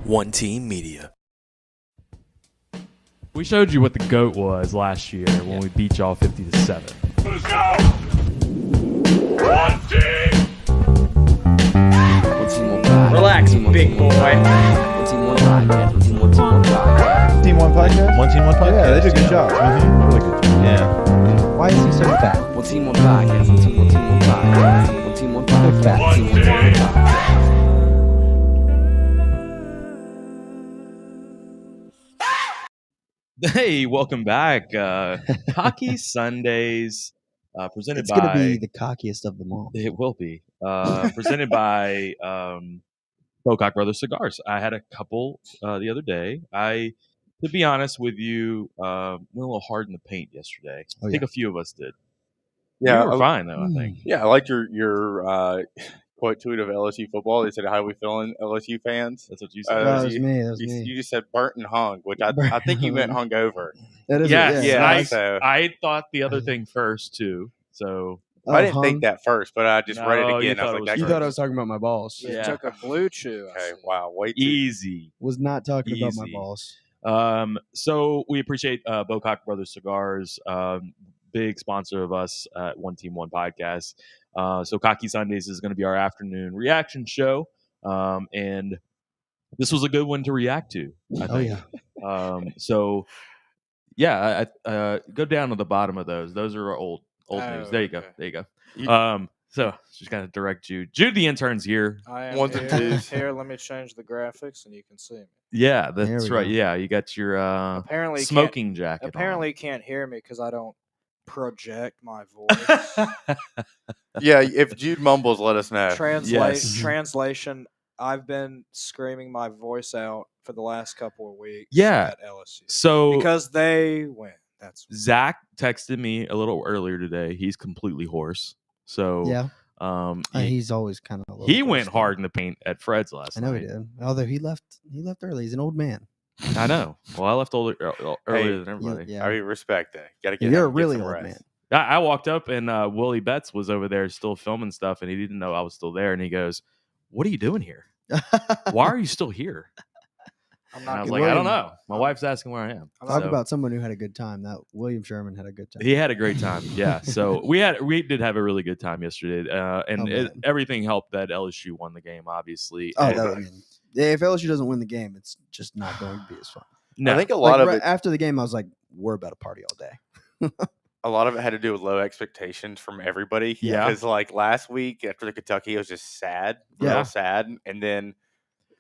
One Team Media. We showed you what the GOAT was last year when we beat y'all 50-7. Let's go! One team! Relax, big boy. Team One Podcast? One Team One Podcast? Yeah, they did a good job. Really good job. Yeah. Why is he so fat? One Team One Podcast. One Team One Podcast. One Team One Podcast. Fat. One team! Hey, welcome back. Hockey Sundays, presented It's by... going to be the cockiest of them all. It will be. Presented by Bocock Cigars. I had a couple the other day. To be honest with you, went a little hard in the paint yesterday. Oh, I think a few of us did. Yeah, You were fine, though, I think. Yeah, I liked your quote tweet of LSU football. They said, "How we feeling, LSU fans?" That's what you said. That was me. That was me. You just said burnt and hung, which I think you meant hungover. That is Yes, yeah, I, so- I thought the other thing first, too. So, I didn't think that first, but I just read No, it you again. I thought was it like, was "That's You first. thought I was talking about my balls. Yeah. Took a blue chew. okay." Wow, way too. easy. Was not talking about my Easy. balls. So we appreciate Bocock Cigars, big sponsor of us at One Team One Podcast. So Cocky Sundays is going to be our afternoon reaction show, and this was a good one to react to. I think. Oh, yeah. So yeah, I go down to the bottom of those. Those are old news. There you go. okay. There you go. So just kind of direct Jude. Jude, the intern's here. I am Ones and here. twos. Here, let me change the graphics and you can see me. Yeah, There that's we right. go. Yeah, you got your Apparently, smoking jacket. apparently you can't hear me because I don't project my voice. on. Yeah, if Jude mumbles, let us know. Yes. Translation. I've been screaming my voice out for the last couple of weeks. Yeah. At LSU So because they win. That's Zach texted me a little earlier today. He's completely hoarse. So Yeah. he, He's always kind of. he went hard in the paint at Fred's last I know night. he did. Although he left early. He's an old man. I know. Well, I left earlier than You- everybody. yeah. I mean, respect that. Got to get. You're a get really some old rest. man. I walked up and Willie Betts was over there still filming stuff, and he didn't know I was still there. And he goes, "What are you doing here? Why are you still here?" I'm And not. I was gonna- like, "I don't know." My wife's asking where I am. Talk So, about someone who had a good time. That William Sherman had a good time. He had a great time. Yeah. So we did have a really good time yesterday, and Oh, man. everything helped that LSU won the game. Obviously. Oh, And- that, I mean, if LSU doesn't win the game, it's just not going to be as fun. no. I think a Like, lot of right it. after the game, I was like, "We're about to party all day." A lot of it had to do with low expectations from everybody. Yeah. Because like last week after the Kentucky, it was just sad, Yeah. real sad, and then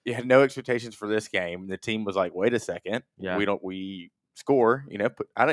you had no expectations for this game. The team was like, "Wait a second, Yeah. we score." I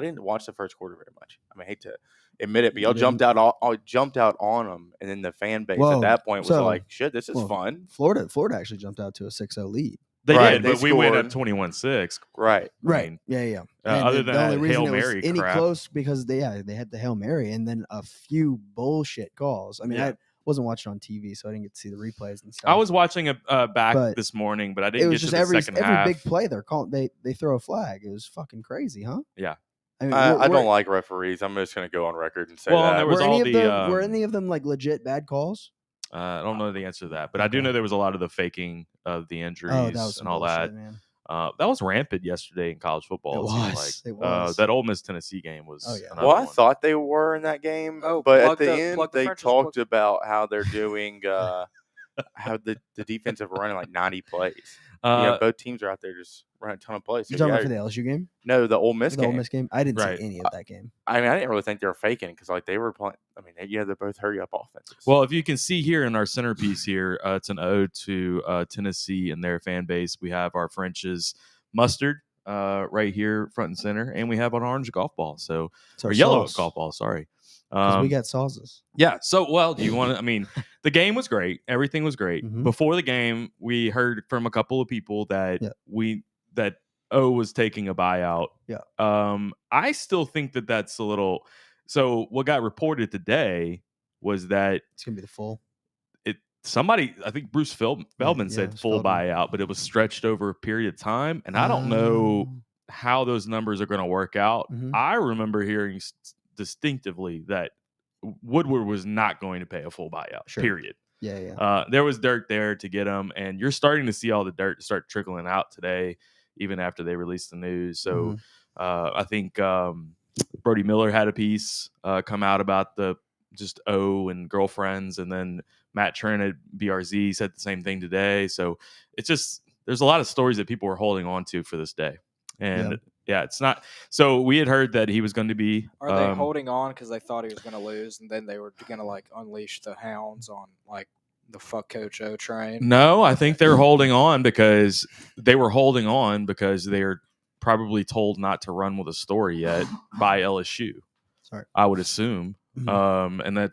didn't watch the first quarter very much. I mean, I hate to admit it, but y'all You jumped out on them, and then the fan base Whoa, at that point was so- like, "Shit, this is well, fun." Florida actually jumped out to a 6-0 lead. They Right, did, they but we went up scored. 21-6. Right. Right. mean, Yeah. other And than the only that reason Hail it was Mary any crap. close because they had the Hail Mary and then a few bullshit calls. I mean, Yeah. I wasn't watching on TV, so I didn't get to see the replays and stuff. I was watching it back But this morning, but I It didn't was get to just the second every half. big play they're calling. They throw a flag. It was fucking crazy, huh? Yeah. I mean, I we're- don't like referees. I'm just going to go on record and say Well, and that. there was were all any of the, them were any of them like legit bad calls? I don't know the answer to that, but I do Okay. know there was a lot of the faking of the injuries Oh, that was some and all bullshit, that. man. That was rampant yesterday in college football. It It seemed was. like It was. that Ole Miss Tennessee game was. Oh, yeah. another Well, I one. thought they were in that game, Oh, but plug at the the- end plug the they French's talked plug. about how they're doing, how the defensive running like 90 plays. Both teams are out there just running a ton of plays. So You talking about yeah, for the LSU game? no, the Ole Miss The game. Ole Miss game? I didn't Right. see any of that game. I mean, I didn't really think they were faking because like they were playing. I mean, they're both hurry up offenses. Well, if you can see here in our centerpiece here, it's an ode to Tennessee and their fan base. We have our French's mustard right here, front and center, and we have an orange golf ball. So It's or our yellow sauce, golf ball. Sorry. 'cause we got sauces. Yeah. So, well, do you want to? I mean, the game was great. Everything was great. Mhm. Before the game, we heard from a couple of people that Yeah. that O was taking a buyout. Yeah. I still think that that's a little. So, what got reported today was that It's gonna be the full. somebody, I think Bruce Feldman Yeah, said it's full Feldman. buyout, but it was stretched over a period of time, and I don't know Oh. how those numbers are going to work out. Mhm. I remember hearing distinctively that Woodward was not going to pay a full buyout. Sure. Period. Yeah. There was dirt there to get him, and you're starting to see all the dirt start trickling out today, even after they released the news. So I think Brody Miller had a piece come out about the just O and girlfriends, and then Matt Trent at BRZ said the same thing today. So it's just there's a lot of stories that people were holding on to for this day, and yeah, it's not. So we had heard that he was going to be. Are they holding on because they thought he was going to lose, and then they were going to like unleash the hounds on like the fuck Coach O train? No, I think they're holding on because they're probably told not to run with a story yet by LSU. Sorry. I would assume, and that.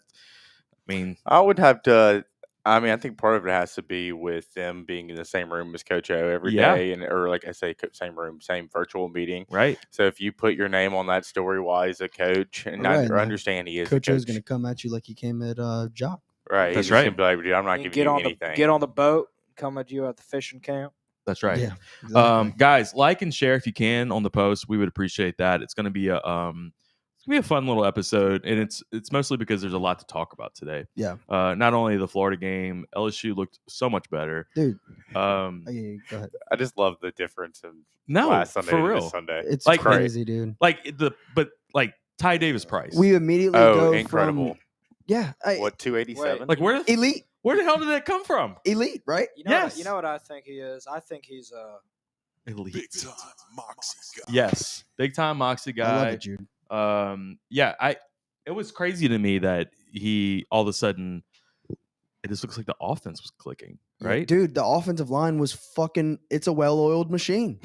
I mean, I would have to. I mean, I think part of it has to be with them being in the same room as Coach O every day, or like I say, same room, same virtual meeting. right? So if you put your name on that story, why as a coach, and Right, I man. understand he is Coach a O's coach, gonna come at you like he came at Jock. right? That's He's right. just gonna be like, dude, I'm not You giving get you on anything. get on the boat, come at you at the fishing camp. That's right. Yeah. Exactly. Guys, like and share if you can on the post. We would appreciate that. It's going to be a fun little episode, and it's mostly because there's a lot to talk about today. Yeah. Not only the Florida game, LSU looked so much better. Dude. Um, Okay, go ahead. I just love the difference in no, last Sunday for to real. this Sunday. It's Like- crazy, dude. Like Ty Davis Price. We immediately Oh, go incredible! from What 287? like where the hell did that come from? elite, right? You know, Yes. you know what I think he is? I think he's Elite. Yes, big time Moxie I love guy. it, Jude. It was crazy to me that he all of a sudden it just looks like the offense was clicking, Yeah, right? dude, the offensive line was fucking. It's a well-oiled machine.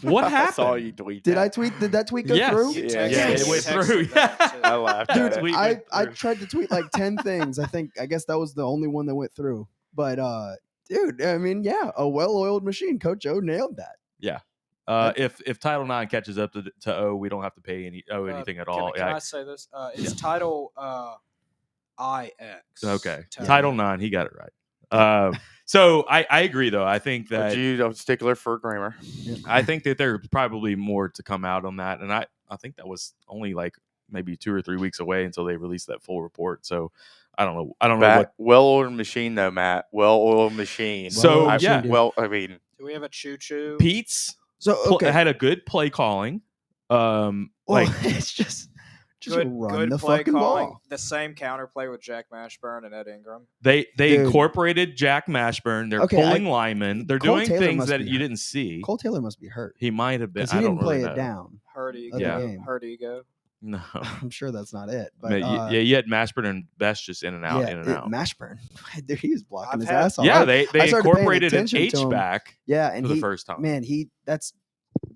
What I saw happened? you tweet. Did that. I tweet? Did that tweet go Yes. through? You Yeah, texted- yeah, you it went texted through. that, too. I laughed Dude, at it. tweet I went through. tried to tweet like 10 things. I guess that was the only one that went through. But dude, I mean, yeah, a well-oiled machine. Coach O nailed that. If Title IX catches up to O, we don't have to pay anything at all. Can I say this? It's title IX. Okay, Tell Title me. IX, he got it right. So I agree though. I think But that you a stickler for grammar. I think that there's probably more to come out on that, and I think that was only like maybe 2 or 3 weeks away until they released that full report. So I don't know. I don't know what. Well-oiled machine, though, Matt. Well-oiled machine. So, Well-oiled yeah. machine, dude. Well, I mean, Do we have a choo-choo? Pete's So okay, had a good play calling. well, Like it's just Good, run good the play fucking calling. ball. The same counterplay with Jack Mashburn and Ed Ingram. they Dude. incorporated Jack Mashburn. They're Okay, pulling linemen. They're Cole doing Taylor things must that be you hurt. didn't see. Cole Taylor must be hurt He might have been. because he I didn't don't play really it know. down. Hurt ego. Of the Yeah. game. Hurt ego. No. I'm sure that's not it. But But you had Mashburn and Best just in and out, in and out. Mashburn, dude, he was blocking I've his had- ass off. Yeah, I- they I started paying incorporated an attention to him. H-back yeah, and for the he, first time. man,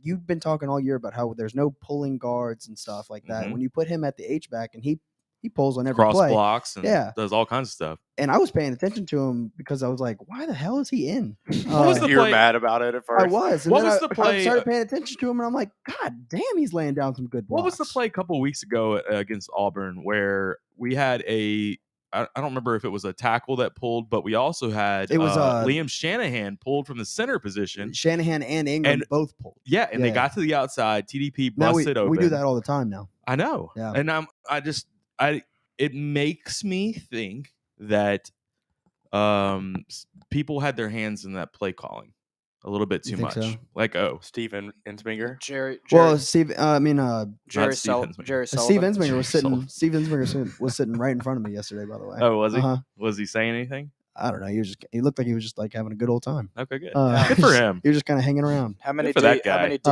you've been talking all year about how there's no pulling guards and stuff like that. Mhm. When you put him at the H back and he He pulls on every cross play. blocks and Yeah. does all kinds of stuff. And I was paying attention to him because I was like, why the hell is he in? What was the You were play? mad about it at first. I was. And What then was the I play? started paying attention to him, and I'm like, God damn, he's laying down some good blocks. What was the play a couple weeks ago against Auburn where we had I don't remember if it was a tackle that pulled, but we also had It was, Liam Shanahan pulled from the center position. Shanahan and Ingram And- both pulled. Yeah, and they Yeah. got to the outside. TDP Now busted open. we do that all the time now. I know. Yeah. And it makes me think that people had their hands in that play calling a little bit You too think much. so? Like, Steven Ensminger. Jerry Well, Steve, I mean, Jerry Steve Hensminger. Sullivan. Steve Ensminger was Jerry sitting. Steve Ensminger was sitting right in front of me yesterday. By the way. Oh, was he? Uh-huh. Was he saying anything? I don't know. He looked like he was just like having a good old time. Okay, good. Good Good for him. He was just kind of hanging around. How many Good for that deep? How guy. many deep?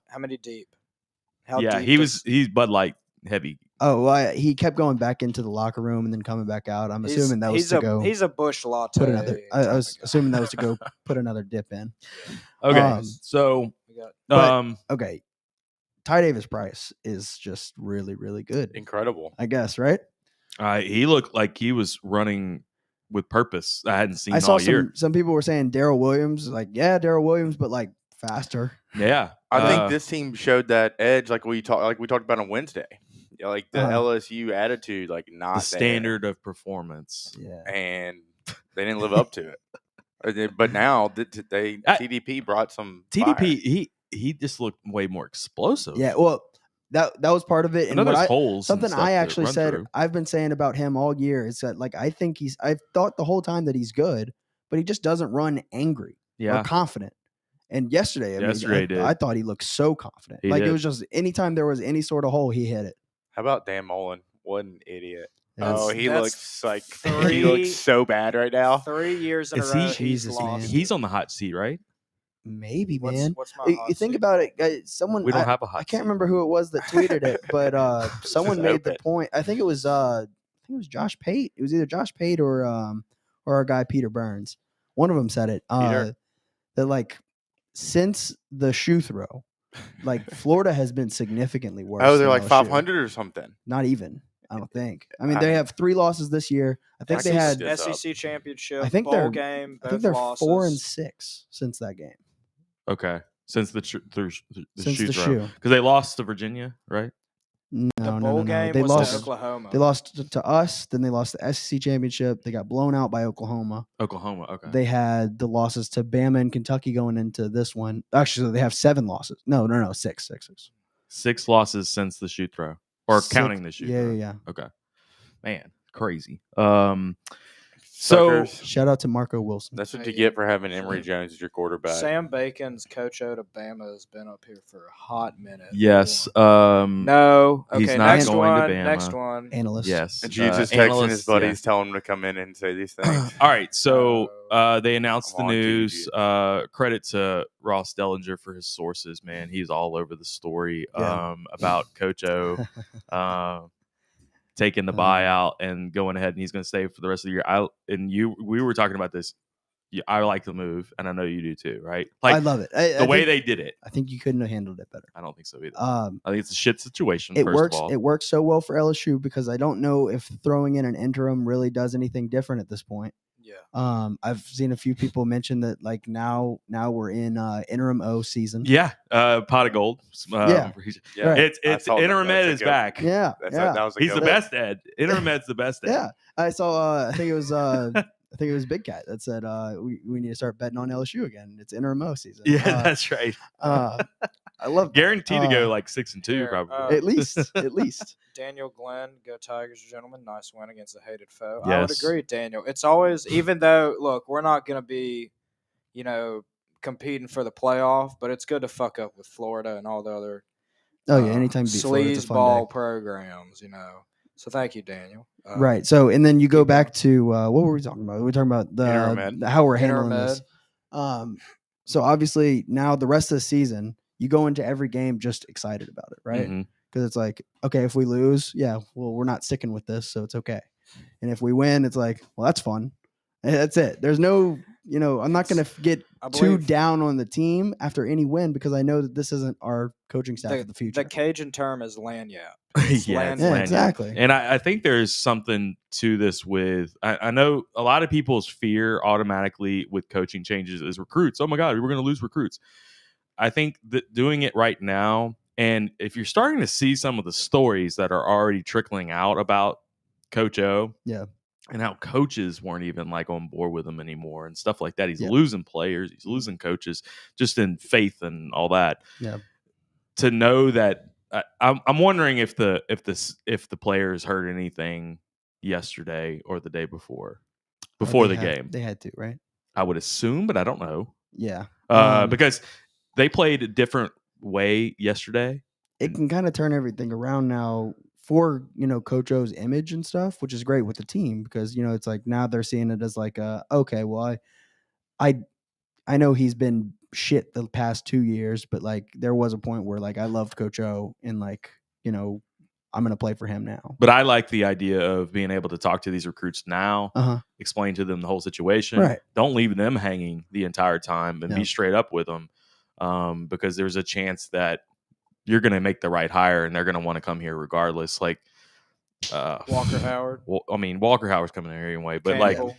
How many deep? How Yeah, deep he's Bud Light heavy. Oh, well, he kept going back into the locker room and then coming back out. I'm assuming that was to go He's a Bush latte. put another. I type was of guy. assuming that was to go put another dip in. Okay, so We got But- Okay, Ty Davis Price is just really, really good. Incredible. I guess, right? he looked like he was running with purpose. I hadn't seen I saw all year. some people were saying Darrell Williams, like, yeah, Darrell Williams, but like faster. Yeah, I think this team showed that edge, like we talked about on Wednesday. Yeah, like the LSU attitude, like not the standard of performance. Yeah. and they didn't live up to it. But now TDP brought some TDP, fire. he just looked way more explosive. Yeah. Well, that was part of it. I And know what there's I, holes. and something stuff I to actually run said through. I've been saying about him all year is that like I've thought the whole time that he's good, but he just doesn't run angry Yeah, or confident. And yesterday, Yesterday I thought he looked so confident. He Like did. it was just anytime there was any sort of hole, he hit it. How about Dan Mullen? What an idiot! That's- He that's looks like three- he looks so bad right now. 3 years in Is a he- row. Jesus, man. he's on the hot seat, right? Maybe, What's, man. what's my You hot think seat? about it, guys, someone We don't I, have a hot I can't seat. remember who it was that tweeted it, but someone Just made the open. point. I think it was Josh Pate. It was either Josh Pate or our guy Peter Burns. One of them said it. Peter? That like since the shoe throw, like Florida has been significantly worse. Oh, they're than like LSU. 500 or something. Not even. I don't think. I mean, I they mean- have 3 losses this year. I think they had. this up. SEC championship. I think bowl they're- game. I think both they're losses. 4-6 since that game. Okay, since the Since shoe the throw, shoe. because they lost to Virginia, right? No, The no, bowl no, no. game They was lost. to Oklahoma. They lost to us. Then they lost the SEC championship. They got blown out by Oklahoma. Oklahoma. Okay. They had the losses to Bama and Kentucky going into this one. Actually, they have 7 losses. No, 6. 6 losses since the shoe throw, or Six- counting the shoe Yeah, throw. yeah, yeah. Okay, man, crazy. So Suckers. Shout out to Marco Wilson. That's what Hey, you get for having Emory Jones as your quarterback. Sam Bacon's coach out of Bama has been up here for a hot minute. yes, No. Okay, He's not next going to one. Bama. Next one. Analyst. yes. And Jude's just texting analysts, his buddies, yeah. telling him to come in and say these things. All right, so they announced the Come on, news. Juju. Credit to Ross Dellinger for his sources, man. He's all over the story Yeah. about Coach O taking the buyout and going ahead, and he's going to stay for the rest of the year. We were talking about this. I like the move, and I know you do too, right? I love it. the way they did it. I think you couldn't have handled it better. I don't think so either. I I think it's a shit situation. it first works. Of all. It works so well for LSU because I don't know if throwing in an interim really does anything different at this point. Yeah. I've seen a few people mention that now we're in interim O season. Yeah, pot of gold. Yeah. Yeah, Right. It's I saw that. interim ed That's a is good- back. Yeah, yeah. That was a He's good the one. best ed. Interim ed's the best ed. Yeah, I saw. I think it was. I think it was Big Cat that said we need to start betting on LSU again. It's interim O season. Yeah, that's right. I love Guaranteed to go uh, like 6-2 Here, probably. at least. Daniel Glenn, go Tigers, gentlemen. Nice win against a hated foe. Yes. I would agree, Daniel. It's always, even though, look, we're not going to be, competing for the playoff, but it's good to fuck up with Florida and all the other Oh yeah, anytime you beat Florida, it's a fun sleazeball day. programs, So thank you, Daniel. Right. So and then you go back to what were we talking about? We were talking about Interim ed. how we're handling Interim this. So obviously now the rest of the season, you go into every game just excited about it, right? Mhm. Because it's like, okay, if we lose, yeah, well, we're not sticking with this, so it's okay. And if we win, it's like, well, that's fun. And that's it. There's no I'm not going to get I too believe- down on the team after any win because I know that this isn't our coaching staff of the future. The Cajun term is lanyap. Yeah, it's Yeah, lanyard. exactly. And I think there's something to this with I know a lot of people's fear automatically with coaching changes is recruits. Oh my God, we're going to lose recruits. I think that doing it right now, and if you're starting to see some of the stories that are already trickling out about Coach O, Yeah. and how coaches weren't even like on board with him anymore and stuff like that. He's Yeah. losing players, he's losing coaches, just in faith and all that. Yeah. To know that. I'm wondering if the players heard anything yesterday or the day before the game. They had to, right? I would assume, but I don't know. Yeah. Because they played a different way yesterday. It can kind of turn everything around now for, Coach O's image and stuff, which is great with the team because, it's like now they're seeing it as like, okay, well, I know he's been shit the past 2 years, but like there was a point where like I loved Coach O and like, I'm going to play for him now. But I like the idea of being able to talk to these recruits now, Uh-huh. explain to them the whole situation. Right. Don't leave them hanging the entire time and No. be straight up with them because there's a chance that you're going to make the right hire and they're going to want to come here regardless. Like Walker Howard. Well, I mean, Walker Howard's coming here anyway, but Campbell. like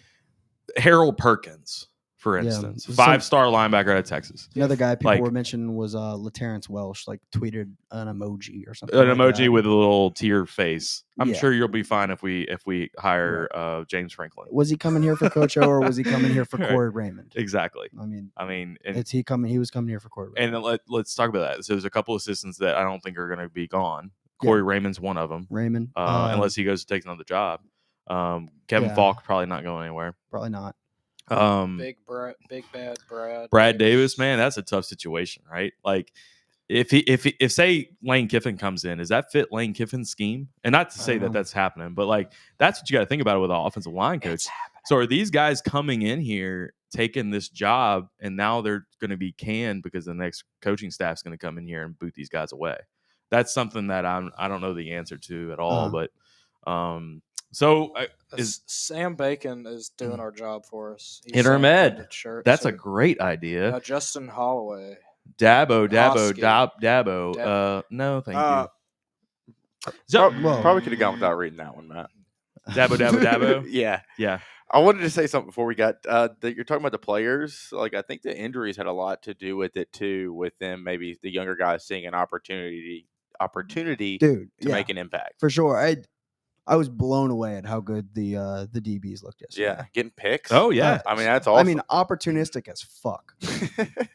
Harold Perkins, for Yeah. instance, Some- 5-star linebacker out of Texas. Another guy people Like- were mentioning was LaTerrence Welsh, like tweeted an emoji or something. An like emoji that. with a little tear face. I'm Yeah. sure you'll be fine if we hire James Franklin. Was he coming here for Coach O or was he coming here for Right. Corey Raymond? Exactly. I mean, And he was coming here for Corey Raymond. and then let's talk about that. So there's a couple assistants that I don't think are going to be gone. Corey Raymond's one of them, Raymond. unless he goes to take another job. Kevin Yeah. Falk probably not going anywhere. Probably not. Big bad Brad. Brad Davis, man, that's a tough situation, right? Like if say Lane Kiffin comes in, does that fit Lane Kiffin's scheme? And not to say that that's happening, but like that's what you got to think about with an offensive line coach. So are these guys coming in here taking this job and now they're going to be canned because the next coaching staff's going to come in here and boot these guys away? That's something that I don't know the answer to at all. But so Sam Bacon is doing our job for us. He's Interim saying ed. printed shirt, That's so- a great idea. Justin Holloway. Dabo. Hosky. No, thank you. So, Whoa. probably could have gone without reading that one, Matt. Dabo. Yeah. Yeah. I wanted to say something before we got that you're talking about the players. Like, I think the injuries had a lot to do with it too, with them maybe the younger guys seeing an opportunity Dude, to make an impact. for sure. I was blown away at how good the DBs looked yesterday. Yeah, getting picks. Oh yeah. I mean, that's awesome. I mean, opportunistic as fuck.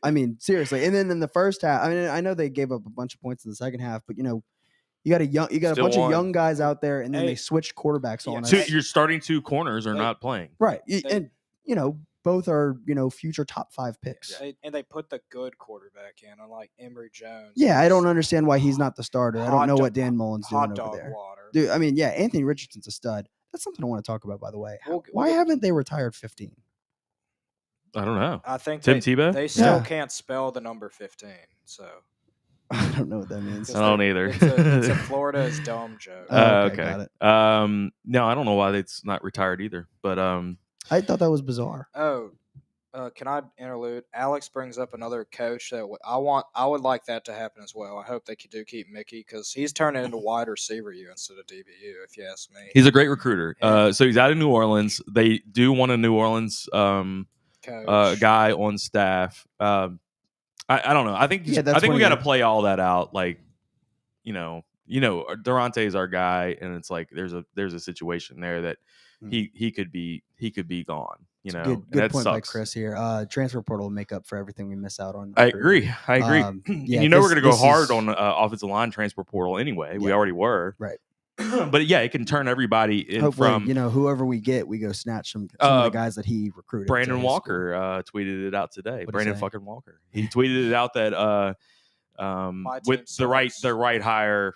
I mean, seriously. And then in the first half, I mean, I know they gave up a bunch of points in the second half, but you got a Still bunch won. of young guys out there, and then Hey. they switched quarterbacks on us. So your starting two corners are not playing. Right, They- and both are future top 5 picks. And they put the good quarterback in, unlike Emory Jones. Yeah, I don't who's understand why he's not the starter. I don't hot know dog- what Dan Mullen's doing hot over dog there. water. Dude, I mean, yeah, Anthony Richardson's a stud. That's something I want to talk about, by the way. We'll Why get- haven't they retired 15? I don't know. I think Tim they, Tebow? they still Yeah. can't spell the number 15. So I don't know what that means. I don't either. It's a Florida is dumb joke. Oh, okay. got it. No, I don't know why it's not retired either. But I thought that was bizarre. Can I interlude? Alex brings up another coach that I would like that to happen as well. I hope they do keep Mickey because he's turning into wide receiver U instead of DBU. If you ask me, he's a great recruiter. Yeah. So he's out of New Orleans. They do want a New Orleans coach. guy on staff. I don't know. I think Yeah, that's I think one we of got to the- play all that out. Like, Durante is our guy, and it's like there's a situation there that he could be gone. It's You a know, good and that point by sucks. Chris here. Transfer portal will make up for everything we miss out on. I recruiting. agree. Um, yeah, And we're this- going to go this hard is- on offensive line transfer portal anyway. We Yeah. already were, Right. But yeah, it can turn everybody in Hopefully, from whoever we get, we go snatch some of the guys that he recruited. to Brandon his Walker tweeted it out today. What'd he Brandon say? fucking Walker. He tweeted it out that My team with the sucks. right hire,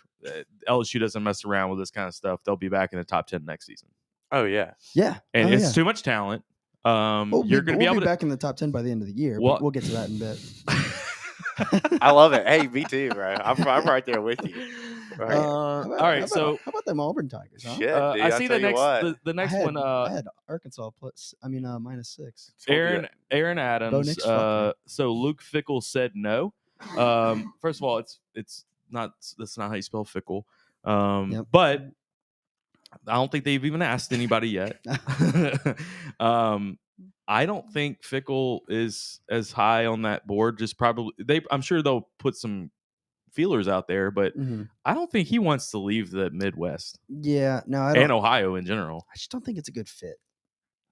LSU doesn't mess around with this kind of stuff. They'll be back in the top 10 next season, Oh yeah. school. Yeah, and Oh, it's yeah. too much talent. We'll You're going to be able to. back in the top 10 by the end of the year. Well- But we'll get to that in a bit. I love it. Hey, me too, bro. I'm right there with you. All right, so how about them Auburn Tigers? Huh? Shit, dude, I see the next the next one. I had Arkansas -6. Aaron Adams. Nix fucked me. So Luke Fickle said no. First of all, it's not that's not how you spell fickle. Yep. But I don't think they've even asked anybody yet. I don't think Fickle is as high on that board. Just probably I'm sure they'll put some feelers out there, but I don't think he wants to leave the Midwest. Yeah, no, I don't. And Ohio in general. I just don't think it's a good fit.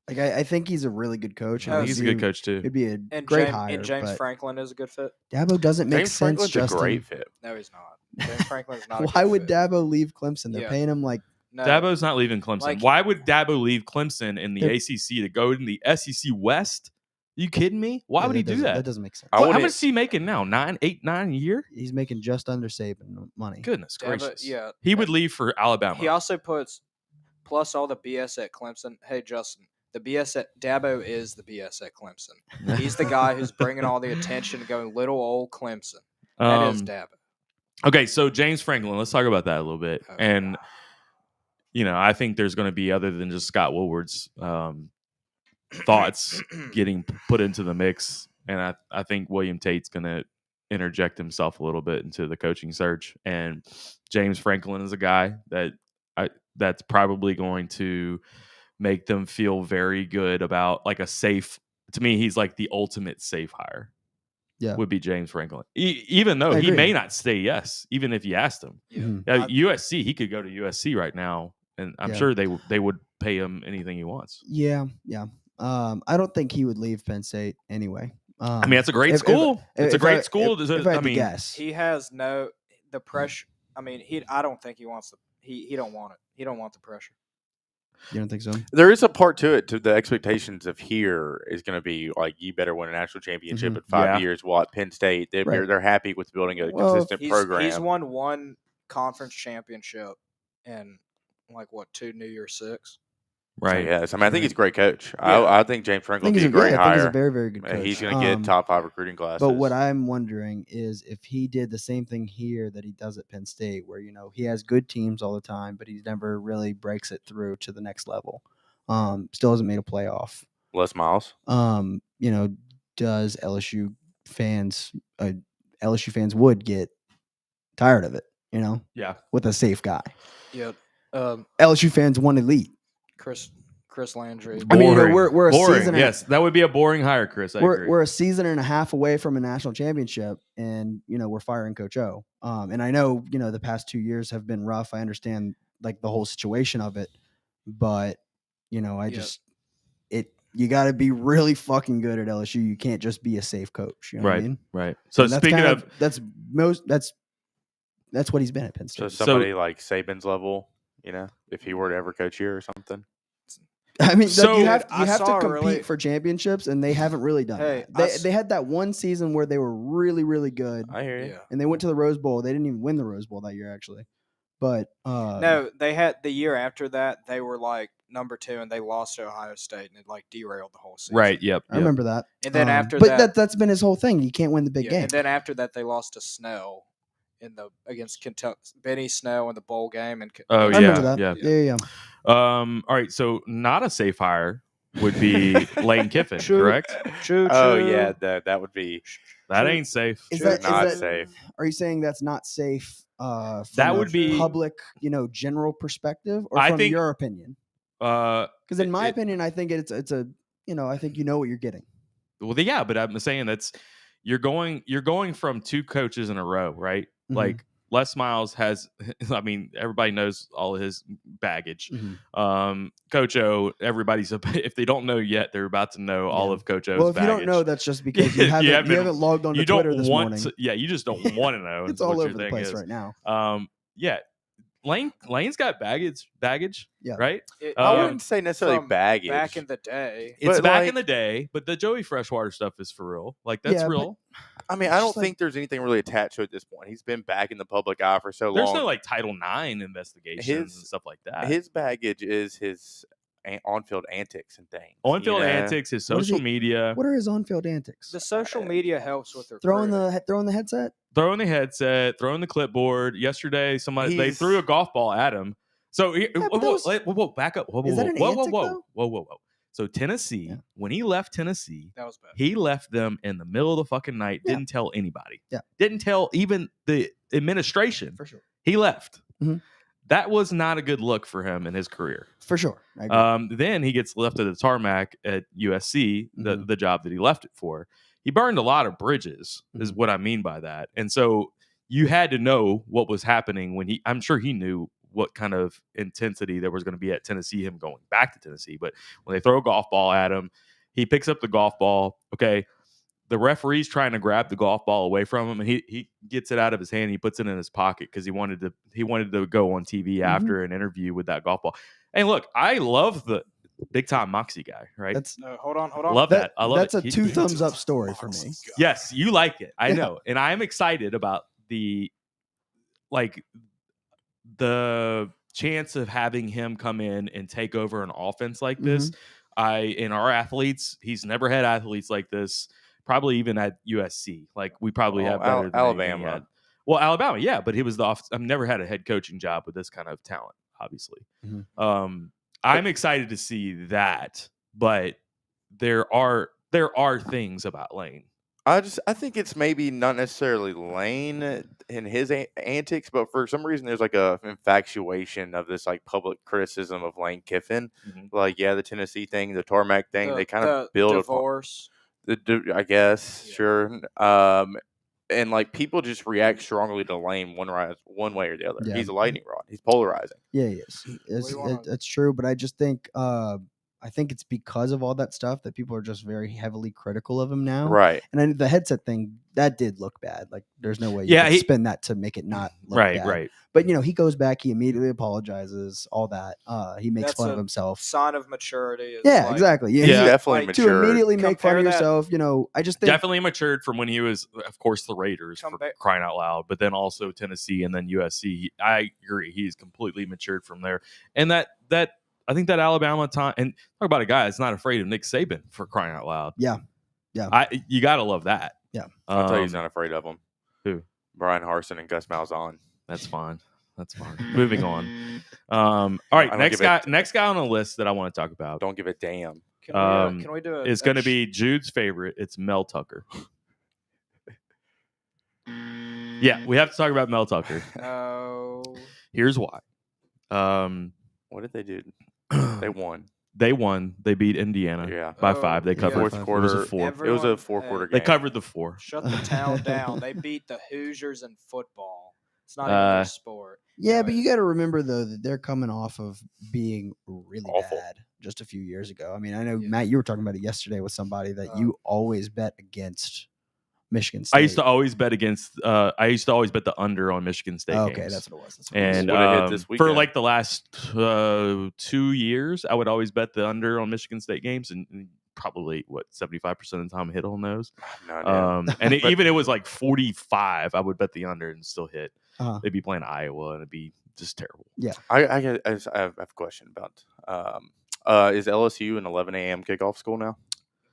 Like I think he's a really good coach. I think he's a good coach too. It'd be a great hire. And James but Franklin is a good fit. Dabo doesn't make James sense. Franklin's Justin. a great fit. No, he's not. James Franklin's not. Why would Dabo leave Clemson? They're paying him like. No, Dabo's not leaving Clemson. Why would Dabo leave Clemson in the ACC to go in the SEC West? Are you kidding me? Why would he do that? That doesn't make sense. How much is he making now? 9 a year? He's making just under saving money. Goodness gracious. Yeah. He would leave for Alabama. He also puts plus all the BS at Clemson. Hey, Justin, the BS at Dabo is the BS at Clemson. He's the guy who's bringing all the attention, going little old Clemson. That is Dabo. Okay, so James Franklin, let's talk about that a little bit. And I think there's going to be, other than just Scott Woodward's thoughts getting put into the mix, and I think William Tate's going to interject himself a little bit into the coaching search. And James Franklin is a guy that's probably going to make them feel very good about like a safe. To me, he's like the ultimate safe hire. Yeah, would be James Franklin, even though he may not say yes, even if you asked him. USC, he could go to USC right now, and I'm sure they would pay him anything he wants. Yeah. I don't think he would leave Penn State anyway. I mean, it's a great school. It's a great school. If I had to guess, he has the pressure. I mean, I don't think he wants he don't want it. He don't want the pressure. You don't think so? There is a part to it. To the expectations of here is going to be like, you better win a national championship in 5 years. While at Penn State, they're happy with building a consistent program. He's won one conference championship in 2 New Year's Six. Right. Yes. I mean, I think he's a great coach. I think James Franklin will be a great hire. I think he's a very, very good coach. He's going to get top 5 recruiting classes. But what I'm wondering is if he did the same thing here that he does at Penn State, where, he has good teams all the time, but he never really breaks it through to the next level. Still hasn't made a playoff. Les Miles. Does LSU fans would get tired of it, Yeah. with a safe guy. Yeah. LSU fans want elite. Chris Landry. Boring. I mean, we're a boring. season. Yes, that would be a boring hire, Chris. We're a season and a half away from a national championship, and we're firing Coach O. And I know the past 2 years have been rough. I understand like the whole situation of it, but you got to be really fucking good at LSU. You can't just be a safe coach. You know what I mean? Right. So speaking of that's what he's been at Penn State. So somebody like Saban's level, if he were to ever coach here or something. I mean, so you have to compete for championships, and they haven't really done that. They had that one season where they were really, really good. I hear you. Yeah. And they went to the Rose Bowl. They didn't even win the Rose Bowl that year, actually. But no, they had the year after that. They were like number 2, and they lost to Ohio State, and it like derailed the whole season. Right. Yep. I remember that. And then after but that, that's been his whole thing. You can't win the big game. And then after that, they lost to Snell against Kentucky. Benny Snell in the bowl game. And I remember that. Yeah. Yeah. All right. So not a safe hire would be Lane Kiffin, correct? True. Oh yeah, that would be. That ain't safe. Is not that safe. Are you saying that's not safe? From that would be public, general perspective, or from your opinion? Because in my opinion, I think it's a I think you know what you're getting. Well, yeah, but I'm saying you're going from 2 coaches in a row, right? Mm-hmm. Like Les Miles has, I mean, everybody knows all of his baggage. Mm-hmm. Coach O, if they don't know yet, they're about to know all of Coach O's Well, if baggage. you don't know, that's just because you haven't logged on to Twitter this morning. You just don't want to know. It's all over the place right now. Yeah. Lane's got baggage, yeah. right? I wouldn't say necessarily baggage. Back in the day. It's back in the day, but the Joey Freshwater stuff is for real. Like, that's real. I mean, I don't think there's anything really attached to it at this point. He's been back in the public eye for so long. There's no, like, Title IX investigations and stuff like that. His baggage is his on-field antics and things. On-field antics, his social media. What are his on-field antics? The social media helps with throwing recruiting. the headset, throwing the clipboard. Yesterday, they threw a golf ball at him. So whoa, back up. Is that an antic, though? Whoa. So Tennessee, when he left Tennessee, That was bad. he left them in the middle of the fucking night. Yeah. Didn't tell anybody. Yeah. Didn't tell even the administration. For sure. He left. Mhm. That was not a good look for him in his career. For sure. I agree. Then he gets left at the tarmac at USC, the job that he left it for. He burned a lot of bridges, is what I mean by that. And so you had to know what was happening when I'm sure he knew what kind of intensity there was going to be at Tennessee, him going back to Tennessee. But when they throw a golf ball at him, he picks up the golf ball. Okay. The referee's trying to grab the golf ball away from him, and he gets it out of his hand. And he puts it in his pocket because he wanted to go on TV after an interview with that golf ball. And look, I love the big time Moxie guy, right? Hold on. Love that. I love that's it. That's a 2 thumbs up story for me. Yes, you like it. I know, and I am excited about the chance of having him come in and take over an offense like this. In our athletes, he's never had athletes like this. Probably even at USC, like we probably have better than Alabama. Well, Alabama, yeah, but he was I've never had a head coaching job with this kind of talent, obviously. I'm excited to see that, but there are things about Lane. I think it's maybe not necessarily Lane in his antics, but for some reason there's like a infatuation of this like public criticism of Lane Kiffin. Like, the Tennessee thing, the tarmac thing, they kind of build divorce. I guess, sure. And like people just react strongly to Lane one way or the other. Yeah. He's a lightning rod. He's polarizing. Yeah, he is. It's true, but I just think I think it's because of all that stuff that people are just very heavily critical of him now. Right. And the headset thing, that did look bad. Like, there's no way you can spin that to make it not look bad. Right. But, he goes back, he immediately apologizes, all that. He makes fun of himself. Sign of maturity. Yeah, exactly. He's definitely matured. To immediately make fun of yourself, I just think. Definitely matured from when he was, of course, the Raiders, for crying out loud, but then also Tennessee and then USC. I agree. He's completely matured from there. And that I think that Alabama time, and talk about a guy that's not afraid of Nick Saban, for crying out loud. Yeah. You got to love that. Yeah. I'll tell you, he's not afraid of him. Who? Brian Harsin and Gus Malzahn. That's fine. Moving on. All right. Next guy on the list that I want to talk about. Don't give a damn. Can we do it? It's going to be Jude's favorite. It's Mel Tucker. Yeah, we have to talk about Mel Tucker. Oh. Here's why. What did they do? They won. They beat Indiana by 5. They covered fourth quarter. It was a 4. It was a 4-quarter game. They covered the 4. Shut the town down. They beat the Hoosiers in football. It's not even a sport. Yeah, but you got to remember, though, that they're coming off of being really awful bad just a few years ago. I mean, I know, Matt, you were talking about it yesterday with somebody that you always bet against Michigan State. I used to always bet the under on Michigan State games. Okay, that's what it was. And for like the last 2 years, I would always bet the under on Michigan State games, and probably 75% of the time hit on those. And even it was like 45, I would bet the under and still hit. They'd be playing Iowa, and it'd be just terrible. Yeah, I have a question about is LSU an 11 a.m. kickoff school now?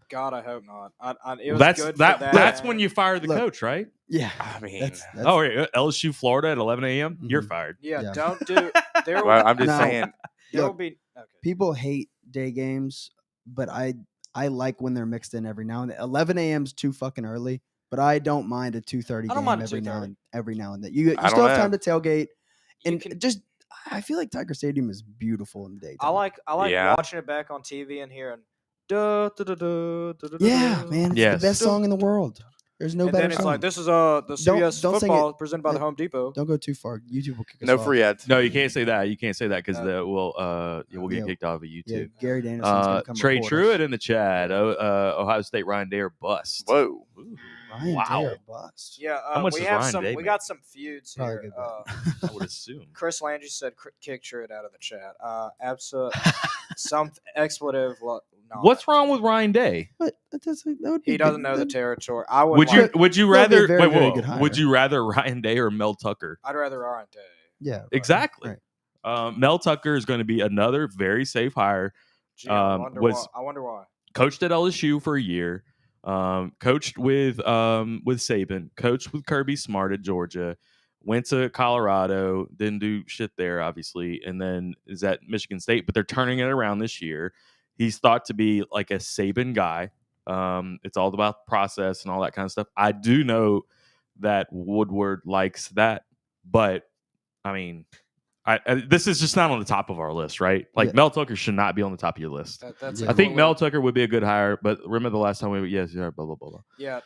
God, I hope not. It was good for that. That's when you fire the coach, right? Yeah, I mean, that's LSU Florida at 11 a.m. You're fired. Yeah, don't do. Well, I'm just saying. There will be. Okay. People hate day games, but I like when they're mixed in every now and then. 11 a.m. is too fucking early, but I don't mind a 2:30 game every now and then. You still have time to tailgate, and I feel like Tiger Stadium is beautiful in the daytime. I like watching it back on TV and hearing. Yeah, man, it's the best song in the world. There's no better then it's song. like, this is the CBS football presented by the Home Depot. Don't go too far. YouTube will kick us No off. free ads. No, you can't say that. You can't say that because we'll get kicked off of YouTube. Yeah, Gary Danielson's gonna come Trey report Truitt us. in the chat. Ohio State Ryan Day bust. Whoa. Ooh. Ryan Day bust. Yeah, How much we does have Ryan some. Day We make? got some feuds Probably here. good I would assume. Chris Landry said, "Kick Truitt out of the chat." Some expletive. What's wrong with Ryan Day? But that would be He doesn't know the territory. I Would you rather very, very good hire. would you rather Ryan Day or Mel Tucker? I'd rather Ryan Day. Yeah, Exactly. Right. Mel Tucker is going to be another very safe hire. Gee, I was wonder why. coached at LSU for a year, coached with Saban, coached with Kirby Smart at Georgia, went to Colorado, didn't do shit there, obviously, and then is at Michigan State, but they're turning it around this year. He's thought to be like a Saban guy. It's all about process and all that kind of stuff. I do know that Woodward likes that, but I mean, this is just not on the top of our list, right? Like Yeah. Mel Tucker should not be on the top of your list. That's Yeah. I think completely- Mel Tucker would be a good hire, but remember the last time we blah blah blah blah. Yeah,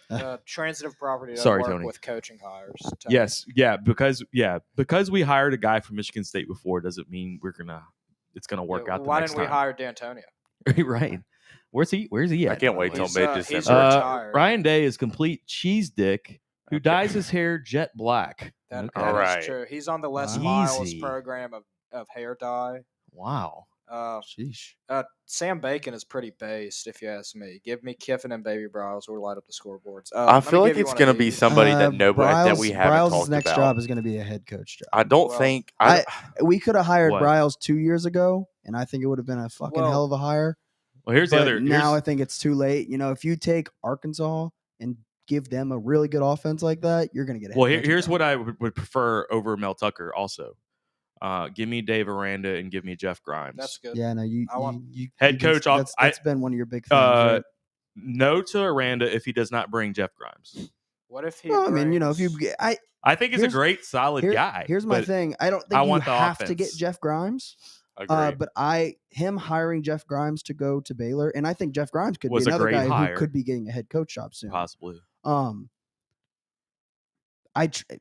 transitive property doesn't Sorry, work Tony. with coaching hires. Tony. Yes, because we hired a guy from Michigan State before doesn't mean it's gonna work out. Why the next didn't we time. hire D'Antonio? Right? Where's he I at? can't wait till He's, mid he's December. retired. Ryan Day is complete cheese dick who dyes his hair jet black. That, Okay. that is Alright. true. He's on the Les Wow. Miles Easy. program of hair dye. Wow. Sheesh. Sam Bacon is pretty based, if you ask me. Give me Kiffin and Baby Bryles. We'll light up the scoreboards. I Let me feel like give you it's one going to of be these. somebody that nobody that we haven't Bryles' talked next about. job is going to be a head coach job. I don't Well, think We could have hired What? Bryles 2 years ago, and I think it would have been a fucking Well, hell of a hire. Well, here's the But other. now I here's- think it's too late. You know, if you take Arkansas and give them a really good offense like that, you're going to get a Well, head coaching here's job. what I would prefer over Mel Tucker. Also, give me Dave Aranda and give me Jeff Grimes. That's good. Yeah, no, I want- Head coach, I'll- That's been one of your big things. Uh, right? No to Aranda if he does not bring Jeff Grimes. What if he? Well, I mean, you know, if you, brings- I think he's a Here's- great, solid guy. Here's my but thing. I don't think I you want the have to get offense. Jeff Grimes. agree. But him hiring Jeff Grimes to go to Baylor, and I think Jeff Grimes could be Was a another great guy hire. who could be getting a head coach job soon. Possibly.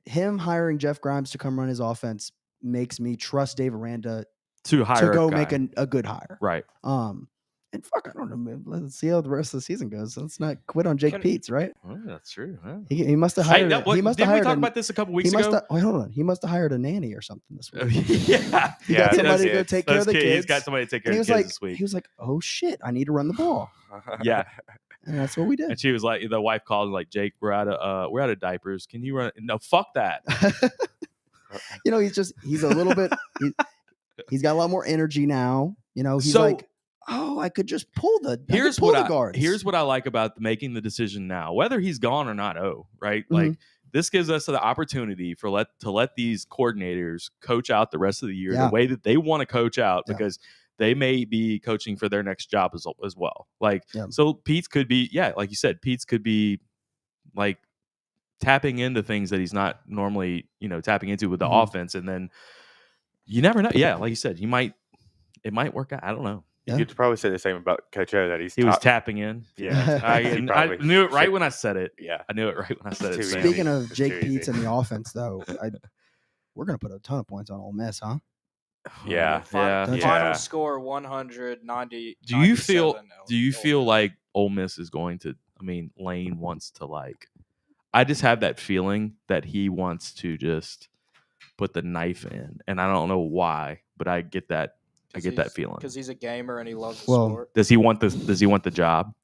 Him hiring Jeff Grimes to come run his offense makes me trust Dave Aranda To hire to go a guy. make a good hire. Right. And fuck, I don't know, man. Let's see how the rest of the season goes. Let's not quit on Jake Can- Peets, right? Oh, that's true. Huh? He must have Hey, hired. that- what- he must have didn't we hired. talk about this a couple weeks he must ago? have, wait, hold on. He must have hired a nanny or something this week. Yeah. He Yeah, got somebody to go that's take care of the He's kids. got somebody to take care And he of was the kids like, this week. he was like, oh shit, I need to run the ball, Yeah. and that's what we did. And she was like, the wife called like, Jake, we're out of diapers. Can you run? No, fuck that. You know, he's a little bit. He's got a lot more energy now. You know, he's So- like, oh, I could just pull the. Here's pull what the guards. here's what I like about making the decision now, whether he's gone or not. Right? Mm-hmm. Like this gives us the opportunity to let these coordinators coach out the rest of the year Yeah. the way that they want to coach out Yeah. because they may be coaching for their next job as well. Like Yeah. so, Pete's could be like you said, Pete's could be like tapping into things that he's not normally tapping into with the Mhm. offense, and then you never know. Yeah, like you said, it might work out. I don't know. You could probably say the same about Coach O that He was top- tapping in. Yeah, I he probably knew it right should- when I said it. Yeah, I knew it right when I said it. It's too Sam. easy. Speaking of It's Jake too Peets easy. in the offense, though, we're gonna put a ton of points on Ole Miss, huh? Yeah. Final, yeah. final score 190. Do you feel 97, do you Ole feel Miss. like Ole Miss is going to? I mean, Lane wants to I just have that feeling that he wants to just put the knife in, and I don't know why, but I get that. I get that feeling. because he's a gamer and he loves the Well, sport? Does he want this? Does he want the job?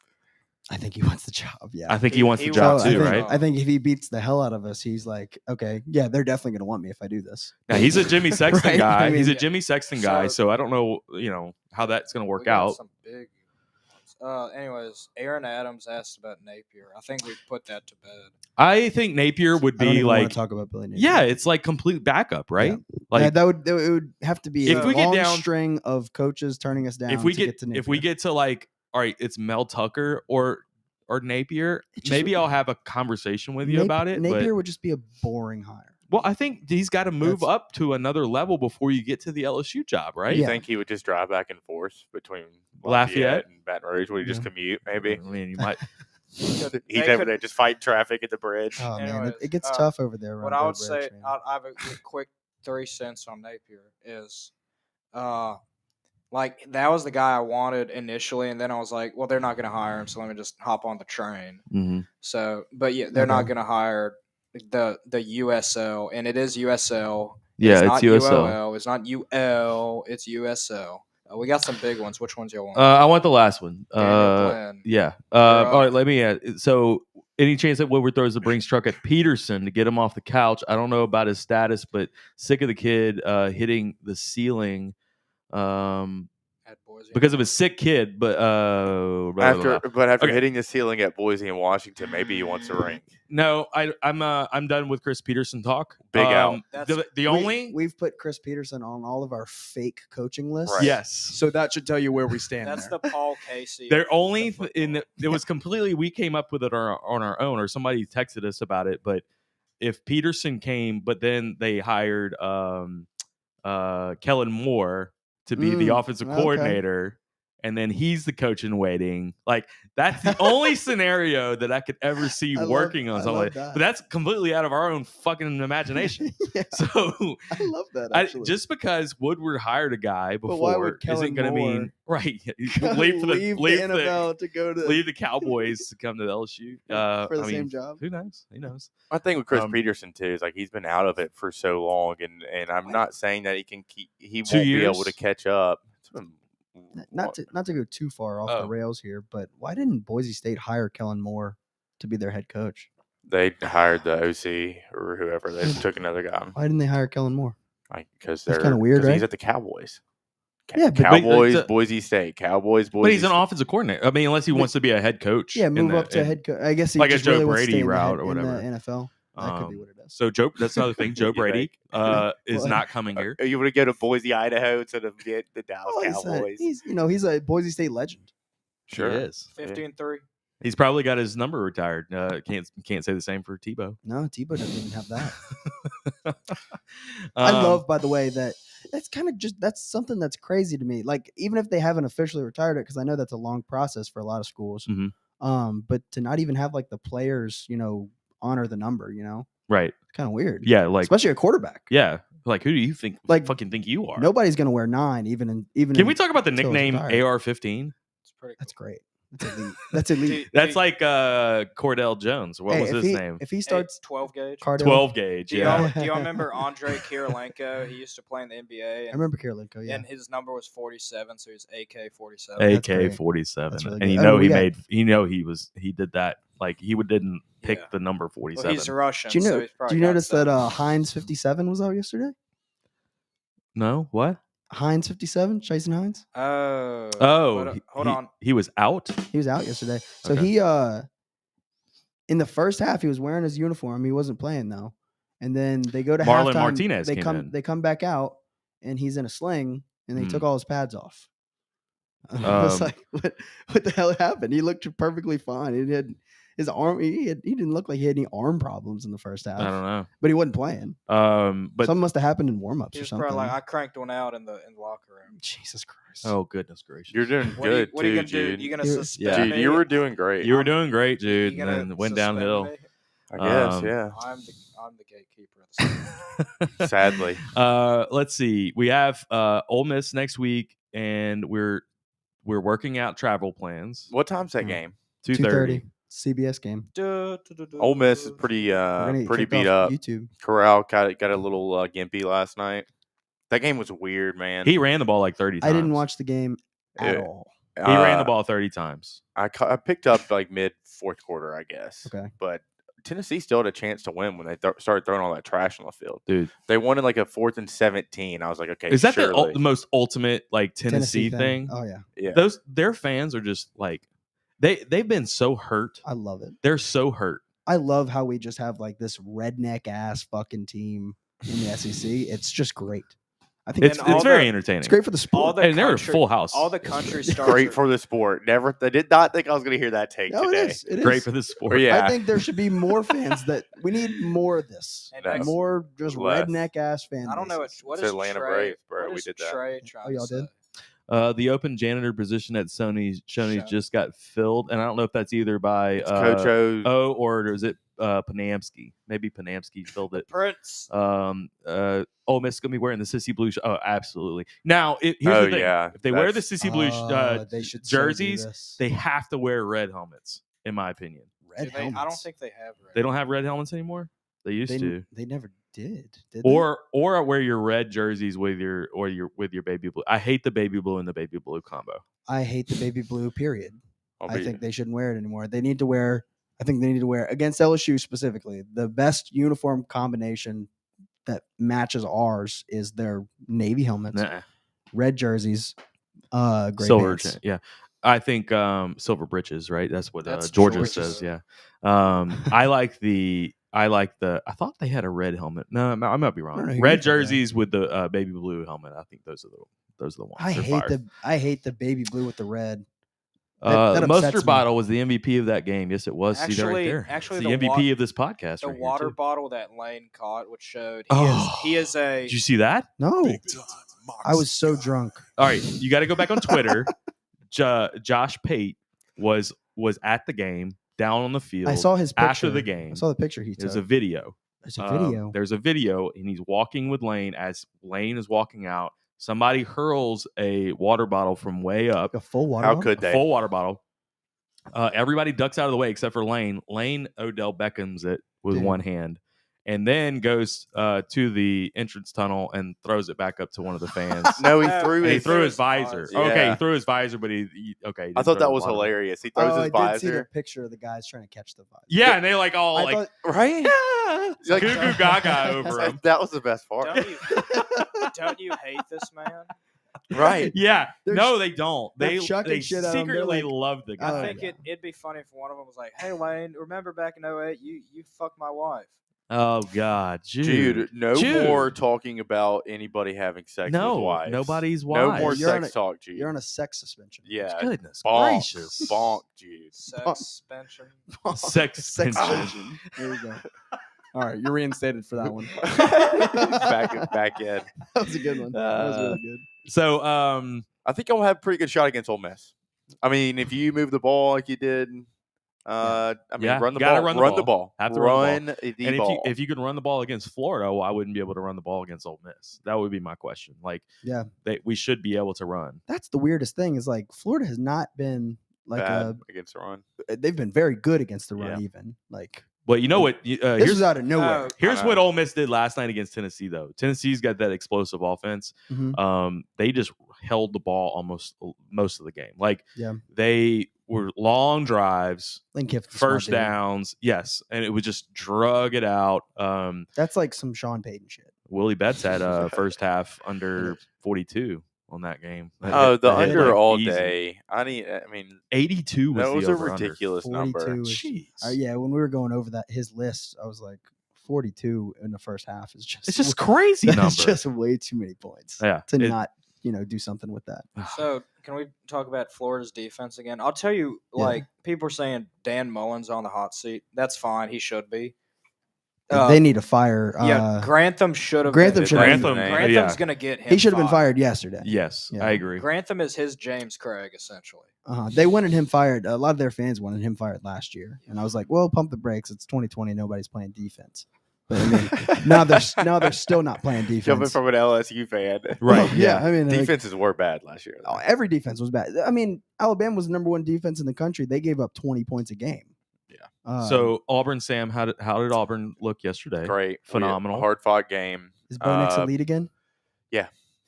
I think he wants the job. Yeah, I think he He- wants the he job wants I too, think, right? I think if he beats the hell out of us, he's like, okay, yeah, they're definitely gonna want me if I do this. Now he's a Jimmy Sexton Right? guy. I He's a mean, Jimmy Sexton guy, So- so I don't know, how that's going to We work got out. some big ones. Anyways, Aaron Adams asked about Napier. I think we put that to bed. I think Napier would I don't be even wanna like, talk about Billy Napier. yeah, it's like complete backup, right? Like yeah, it would have to be If a we get long down- string of coaches turning us down. if we to get to if we Napier. get to like, all right, it's Mel Tucker or Napier, It just maybe would- I'll have a conversation with you Nap- about it. Napier But, would just be a boring hire. well, I think he's got to move That's- up to another level before you get to the LSU job, right? You Yeah. think he would just drive back and forth between Lafayette? and Baton Rouge? Would he just Yeah. commute? Maybe I mean, you might. he's They over could- there just fighting traffic at the bridge. Oh man, Anyways, it gets uh, tough over there. What around I Bow would say, Bridge, man. I have a quick 3 cents on Napier is, like that was the guy I wanted initially, and then I was like, well, they're not going to hire him, so let me just hop on the train. Mhm. So, but yeah, they're not Okay. going to hire the USL, and it is USL. Yeah, it's not USL. UOL. It's not UL. It's USL. We got some big ones. Which ones y'all want? I want the last one. Daniel Glenn. Yeah. You're up. All right. Let me add. So, any chance that Woodward throws the Brinks truck at Peterson to get him off the couch? I don't know about his status, but sick of the kid hitting the ceiling. At Boise. because of a sick kid. But After Okay. hitting the ceiling at Boise and Washington, maybe he wants a ring. No, I'm done with Chris Peterson talk. Big out. The We- only we've put Chris Peterson on all of our fake coaching lists. Right. yes. So that should tell you where we stand. That's there. the Paul Casey. They're of only the in football. it was completely we came up with it on our own, or somebody texted us about it. But if Peterson came, but then they hired Kellen Moore to be the offensive okay. coordinator, and then he's the coach in waiting. Like that's the only scenario that I could ever see working on I something. love Like, that. but that's completely out of our own fucking imagination. Yeah, So I love that. Actually, just because Woodward hired a guy But why before would isn't Kellen going to mean Moore right. leave the NFL to go to leave the Cowboys to come to LSU for the I same mean, job. Who knows? Who knows? I think with Chris Um, Peterson too is like he's been out of it for so long, and I'm not saying that he 2 won't be able years? to catch up. It's been Not to go too far off Oh. the rails here, but why didn't Boise State hire Kellen Moore to be their head coach? they hired the OC or whoever. They took another guy Why didn't they hire Kellen Moore? because That's kinda weird, He's right? at the Cowboys. Yeah, but- Cowboys, But- Boise State, Cowboys, Boise. But he's an State. offensive coordinator. I mean, unless he wants to be a head coach. Yeah, in move the- up to in- head coach. I guess he like a just Joe really wants to Brady stay in the route head- or in whatever. the NFL. That could be what it is. So Joe, that's another thing. Joe You Brady is What? not coming here. You want to go to Boise, Idaho, instead of the Dallas Oh, Cowboys? he's a Boise State legend. Sure. He is. 15-3. He's probably got his number retired. Can't say the same for Tebow. No, Tebow doesn't even have that. Um, I love, by the way, that that's kind of that's something that's crazy to me. Like, even if they haven't officially retired it, because I know that's a long process for a lot of schools. Mhm. But to not even have like the players, honor the number, right. kind of weird. Yeah, like Especially a quarterback. yeah, like who do you think Like, fucking think you are? Nobody's gonna wear 9, even. Can we talk about the until it's nickname retired. AR-15? It's pretty cool. That's great. That's elite. That's elite. That's like Cordell Jones. What Hey, was if his he, name? If he starts 12 gauge. Cardell, 12 gauge. Do Yeah. y'all, do y'all remember Andre Kirilenko? He used to play in the NBA. I remember Kirilenko. Yeah, And his number was 47, so he's AK-47. That's great. AK-47, That's really and good. Oh, we got- he did that. Like he didn't pick Yeah. the number Well, 47. he's Russian, Do you know? so he's probably Do you got notice that 7. Heinz 57 was out yesterday? No, what? Heinz 57, Jason Heinz. Oh. Oh, but, he- hold he- on. He was out. He was out yesterday. So Okay. he in the first half he was wearing his uniform. He wasn't playing though. And then they go to Marlon halftime. Martinez They came come in. they come back out and he's in a sling and they took all his pads off. I was Um, like, what the hell happened? He looked perfectly fine. He had his arm. He didn't look like he had any arm problems in the first half. I don't know. But he wasn't playing. But Something must have happened in warm-ups He or was something. probably like, I cranked one out in the locker room. Jesus Christ. oh goodness gracious, You're doing What are you, good what are you too, gonna do? Jude. You gonna You're- suspend Yeah. Jude, me? you were doing great. you were doing great, You Jude, gonna and then went suspend downhill. me? I guess, Um, yeah. I'm the gatekeeper of the school. Sadly, Let's see. We have Ole Miss next week, and we're working out travel plans. what time's that Hmm. game? 2:30. CBS game. Ole Miss is pretty We're gonna get pretty kicked beat off up. YouTube. Corral got a little gimpy last night. That game was weird, man. He ran the ball like 30 times. I didn't watch the game at Yeah. all. He ran the ball 30 times. I picked up like mid fourth quarter, I guess. Okay. But Tennessee still had a chance to win when they started throwing all that trash on the field. Dude. They won in like a 4th and 17. I was like, okay, Is that surely. the most ultimate like Tennessee thing? Oh yeah, Yeah. Their fans are just like they've been so hurt. I love it. They're so hurt. I love how we just have like this redneck ass fucking team in the SEC. It's just great. I think It's And all very the- entertaining. it's great for the sport. All the and they're a country- full house. All the country It's stars. great for the sport. They did not think I was going to hear that take No, today. it is. It is. Great for the sport. Or yeah. I think there should be more fans. That we need more of this. And Nice. next- More just Less. redneck ass fans. I don't know what It's is Atlanta Trey, Braves, bro. what We is did that. Trey trying y'all to did? say? The open janitor position at Shoney's Shoney. just got filled, and I don't know if that's either by It's Coach O. O or is it Panamsky? Maybe Panamsky filled it. Prince. Ole Miss gonna be wearing the sissy blue. Oh, absolutely. Now, here's Oh, the thing: yeah. if they wear the That's- sissy blue they should so do jerseys, this. they have to wear red helmets. In my opinion, red Do they- I don't helmets. think they have. Red. they don't have red helmets anymore. They used they, to. They never did. Did Or wear your red jerseys with your baby blue. I hate the baby blue and the baby blue combo. they? I hate the baby blue. Period. I'll I be- think they shouldn't wear it anymore. They need to wear. I think they need to wear against LSU specifically. The best uniform combination that matches ours is their navy helmets, Nah. red jerseys, Gray Silver, pants. yeah. I think silver breeches, right? That's what That's Georgia Georgia's. says. Yeah. I like the. I thought they had a red helmet. No, I might be I wrong. don't know who you Red think, yeah. jerseys with the baby blue helmet. I think those are the ones. I They're hate fire. I hate the baby blue with the red. That upsets Mustard me. bottle was the MVP of that game. Yes, it was. See that right there. Actually, it's the MVP of this podcast. The right water here too. bottle that Lane caught, which showed he is a. Did you see that? No, I was so drunk. All right, you got to go back on Twitter. Josh Pate was at the game, down on the field. I saw his picture. after the game. I saw the picture he took. There's a video. There's a video. There's a video, and he's walking with Lane. As Lane is walking out, somebody hurls a water bottle from way up. A full water How bottle? could they? Full water bottle. Everybody ducks out of the way except for Lane. Lane Odell Beckham's it with Dude. one hand, and then goes to the entrance tunnel and throws it back up to one of the fans. No, he No, threw And he his. threw his visor. Yeah. Okay, he threw his visor, but he okay. he I didn't thought throw that the was water bottle. hilarious. He throws I his did see the visor. picture of the guys trying to catch the visor. Yeah, and they like all I like thought, Right? like, Like- goo goo gaga over him. That was the best part. Don't you hate this man? Right. Yeah, They're no, they don't. they're They chucking shit at him. They're secretly like, love the guy. I think it'd be funny if one of them was like, "Hey Lane, remember back in 08, you fucked my wife." Oh God, Jude, no Jude. more talking about anybody having sex No, with wives. nobody's No wives. more You're on sex a- talk, Jude. you're on a sex suspension. Yeah. Goodness Bonk. gracious. Bonk, Jude. Sex suspension. Sex Sex suspension. suspension. There you go. All right, you're reinstated for that one. back in. That was a good one. That was really good. So, I think I'll have a pretty good shot against Ole Miss. I mean, if you move the ball like you did, I mean, Yeah, run the gotta ball. run the ball. Have to Run run the and ball. if you could run the ball against Florida, why wouldn't be able to run the ball against Ole Miss? That would be my question. Like, Yeah. we should be able to run. That's the weirdest thing is like Florida has not been like Bad against the run. they've been very good against the run Yeah. even. Like But you know what? this Here's was out of nowhere. Here's I what know. Ole Miss did last night against Tennessee, though. Tennessee's got that explosive offense. Mhm. They just held the ball almost most of the game. Like, Yeah. they were long drives, Lane Kiffin's a smart first dude. downs, yes, and it would just drug it out. That's like some Sean Payton shit. Willie Betts had a first half under 42 on that game. Oh, the That hit, under like, all easy. day. I mean, 82 was that was the a over-under. ridiculous number. 42 is, Jeez. yeah, when we were going over his list, I was like 42 in the first half is just It's just crazy number. That's just way too many points. Yeah, To it- not, do something with that. So, can we talk about Florida's defense again? I'll tell you, Yeah. like, people are saying Dan Mullen's on the hot seat. That's fine. He should be. They need to fire. Yeah, Grantham should have. Grantham been. should have been- Grantham, Grantham's going to get him. he should have been fired. fired yesterday. Yes, Yeah. I agree. Grantham is his James Craig, essentially. They wanted him fired. A lot of their fans wanted him fired last year, and I was like, "Well, pump the brakes. It's 2020. Nobody's playing defense." But I mean, now they're still not playing defense. Jumping from an LSU fan. Right, Yeah. I mean, like, Defenses were bad last year. every defense was bad. I mean, Alabama was the number one defense in the country. They gave up 20 points a game. Yeah. So Auburn, Sam, how did Auburn look yesterday? Great. Phenomenal. Hard fought game. is Bo Nix uh, elite again?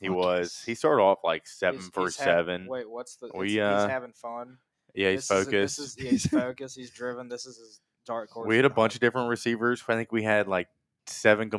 He was. He started off like 7 He's- for he's 7. Wait, what's the? We, he's having fun. Yeah, he's focused. He's focused. He's driven. This is his dark horse. We had a to bunch of different receivers. I think we had like seven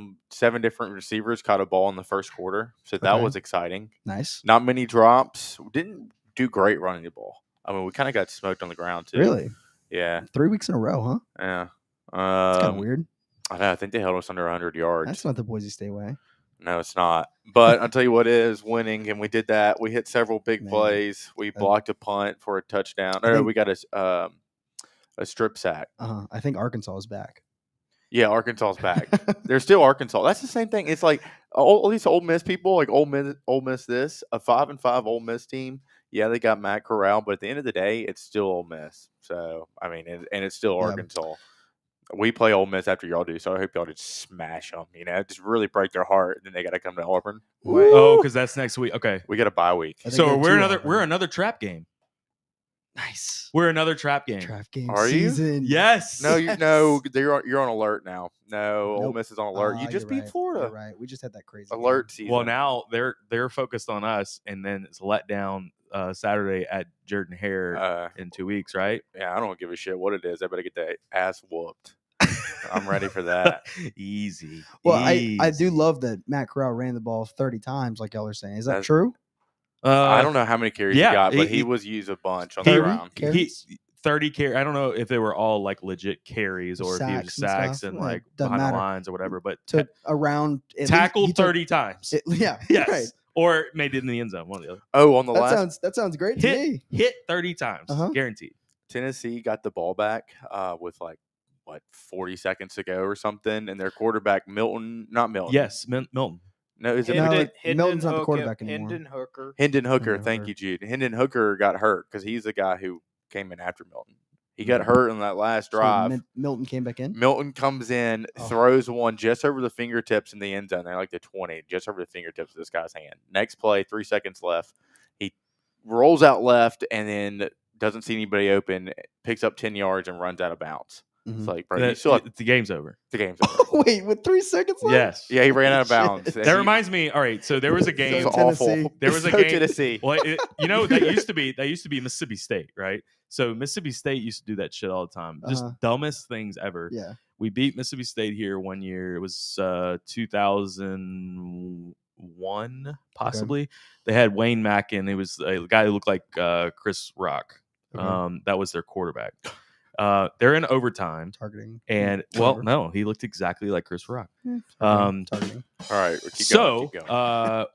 different receivers caught a ball in the first quarter. So that Okay. was exciting. Nice. Not many drops. Didn't do great running the ball. I mean, we kind of got smoked on the ground too. Really? Yeah. 3 weeks in a row, huh? Yeah. It's kind of weird. I know. I think they held us under 100 yards. That's not the Boise State way. No, it's not. But I'll tell you what is winning, and we did that. We hit several big Man. plays. We blocked a punt for a touchdown. Or think- we got a strip sack. I think Arkansas is back. Yeah, Arkansas's back. They're still Arkansas. That's the same thing. It's like all these Ole Miss people, like Ole Miss this, a 5-5 Ole Miss team. Yeah, they got Matt Corral, but at the end of the day, it's still Ole Miss. So, I mean, and it's still Yeah. Arkansas. We play Ole Miss after y'all do, so I hope y'all just smash them. Just really break their heart. And then they got to come to Auburn. Oh, because that's next week. Okay, We got a bye week. I think so they're we're two another Auburn. we're another trap game. Nice. We're another trap game. Trap game Are you? season. Yes. No, you're on alert now. No, Ole Nope. Miss is on alert. You Ah, just you're beat right. Florida. You're right. We just had that crazy Alert game. season. Well, now they're focused on us, and then it's let down Saturday at Jordan Hare in 2 weeks, right? Yeah, I don't give a shit what it is. I better get that ass whooped. I'm ready for that. Easy. Well, I do Easy. love that Matt Corral ran the ball 30 times, like y'all are saying. Is that That's- true? I don't know how many carries he yeah, got, but he he was used a bunch on the 30 ground. carries? 30 carry. I don't know if they were all like legit carries or if he was Sacks and sacks stuff. and Well, it like doesn't behind matter. the lines or whatever. But Took around at least- tackled he took- 30 times. yeah, Yes. right. Or made it in the end zone. One or the other. Oh, on the That last sounds great to me. Hit 30 times. Uh-huh. Guaranteed. Tennessee got the ball back with like 40 seconds to go or something, and their quarterback not Milton. Yes, Milton. No, is it No, Hendon Milton's not the quarterback anymore. Hendon Hooker. Hendon Hooker? Hendon Thank Hooker. you, Jude. Hendon Hooker got hurt because he's the guy who came in after Milton. He got hurt in that last So drive. Milton came back in. Milton comes in, throws one just over the fingertips in the end zone. They're like the 20, just over the fingertips of this guy's hand. Next play, 3 seconds left. He rolls out left and then doesn't see anybody open, picks up 10 yards and runs out of bounds. It's like, bro, you still have, the game's over. the game's over. Wait, with 3 seconds left? Yes. Yeah, he ran out of Shit. bounds. That reminds me. All right, so there was a It game. was Tennessee. awful. There was a So game. Tennessee. Well, that used to be Mississippi State, right? So Mississippi State used to do that shit all the time. Just dumbest things ever. Yeah. We beat Mississippi State here one year. It was 2001, possibly. They had Wayne Mackin. It was a guy who looked like Chris Rock. Okay. That was their quarterback. They're in overtime. Targeting. And no, he looked exactly like Chris Rock. Targeting. All right, keep going.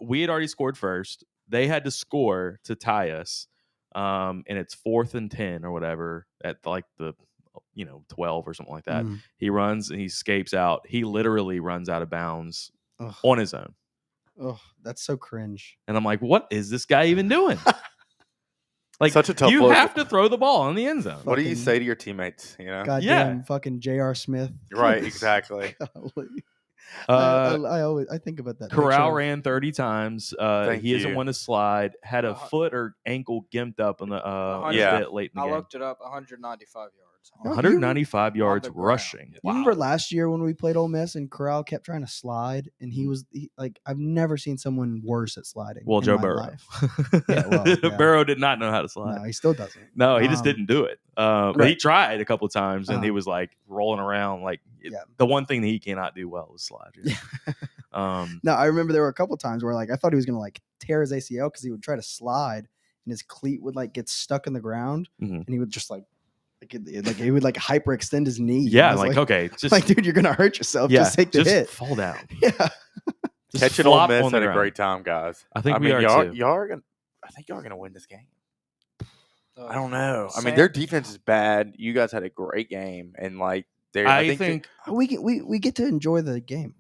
We had already scored first. They had to score to tie us, and it's 4th and 10 or whatever at like the 12 or something like that. He runs and he escapes out. He literally runs out of bounds on his own. Oh, that's so cringe. And I'm like, what is this guy even doing? Like, Such a tough you look. have to throw the ball in the end zone. What do you Fucking- say to your teammates? Goddamn fucking J.R. Smith. Right, exactly. Golly. I think about that. Corral ran 30 times. Thank He hasn't you. won a slide. Had a foot or ankle gimped up on the Yeah. bit late in the I game. looked it up. 195 yards. 195 yards the ground. rushing. You remember last year when we played Ole Miss and Corral kept trying to slide, and he was like, I've never seen someone worse at sliding. Well, in Joe my Burrow. life. Yeah, well, yeah. Burrow did not know how to slide. No, he still doesn't. No, he just didn't do it. But he right. tried a couple of times, and he Uh-huh. was like rolling around. Like Yeah. the one thing that he cannot do well is slide. No, I remember there were a couple times where like I thought he was gonna like tear his ACL because he would try to slide and his cleat would like get stuck in the ground, and he would just like he would like hyperextend his knee. Yeah, I was like okay, just like dude, you're gonna hurt yourself. yeah, Just take the hit. fall down. Yeah. Just Catching Ole flop Miss on the had a ground. great time, guys. I think we mean, are y'all, too. y'all are gonna. I think y'all are gonna win this game. I don't know. I mean, Sam- their defense is bad. You guys had a great game, and like, I think We get to enjoy the game.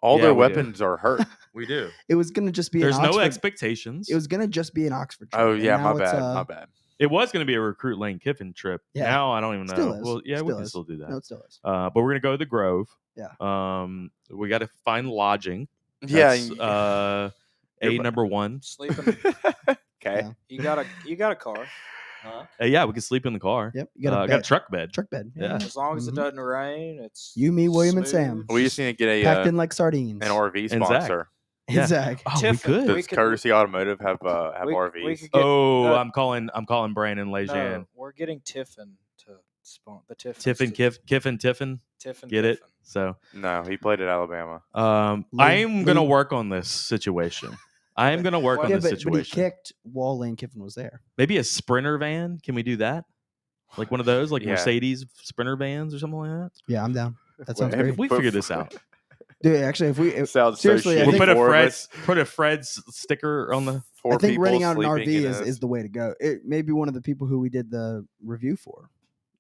all Yeah, their we do. weapons are hurt. we do. It was gonna just be There's an no Oxford, expectations. It was gonna just be an Oxford trip. Oh and yeah, now my it's, bad. My bad. It was going to be a recruit Lane Kiffin trip. Yeah. Now I don't even know. Still is. Well, yeah, we Still can is. still do that. No, it still is. But we're gonna go to the Grove. Yeah. We got to find lodging. Yeah. That's, number one. Sleeping. Okay. Yeah. You got a car. Yeah, we can sleep in the car. Yep. You got I a got a bed. truck bed. Truck bed. Yeah. As long as it Mhm. doesn't rain, it's You, me, William, and smooth. Sam. We just need to get Packed a in like sardines. an RV And Zach. sponsor. Yeah. Zach. Oh, we Tiffin. could. Does Courtesy Automotive have RVs? We could get, Oh, I'm calling Brandon Lejean. no, we're getting Tiffin to spawn the Tiffin. Tiffin, Tiffin. Tiffin. Get it? Tiffin. So, No, he played at Alabama. I am gonna Lee- work on this situation. I am gonna work on Yeah, this but he situation. kicked while Lane Kiffin was there. Maybe a Sprinter van. Can we do that? Like one of those, like Yeah. Mercedes Sprinter vans or something like that. Yeah, I'm down. That sounds Wait, great. We figure this out. Dude, actually, if Sounds seriously, so I We'll think- shitty. put a Fred's sticker on the. Four I think people renting out an sleeping RV in is, a- is the way to go. It may be one of the people who we did the review for.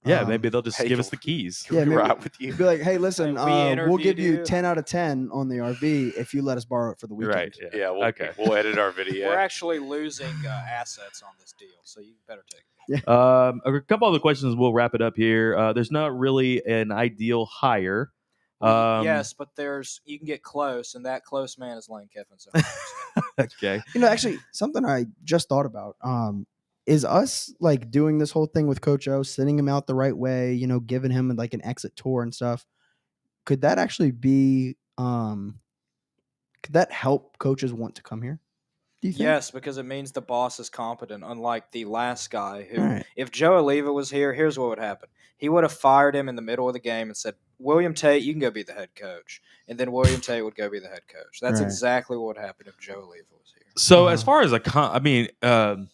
Yeah, Um, maybe they'll just hey, give us the keys. Can Yeah, we maybe- ride with you? Be like, hey, listen, We we'll interviewed give you you. 10 out of 10 on the RV if you let us borrow it for the weekend. Right. Yeah, Okay. we'll edit our We're video. actually losing assets on this deal, so you better take it. A couple other questions. We'll wrap it up here. There's not really an ideal hire. Yes, but you can get close, and that close man is Lane Kiffin. So Okay. You know, actually, something I just thought about is us like doing this whole thing with Coach O, sending him out the right way, you know, giving him like an exit tour and stuff. Could that actually be, could that help coaches want to come here? Do you think? yes, because it means the boss is competent, unlike the last guy who, Right. if Joe Oliva was here, here's what would happen. He would have fired him in the middle of the game and said, William Tate, you can go be the head coach. And then William Tate would go be the head coach. That's Right. exactly what would happen if Joe Oliva was here. So as far as an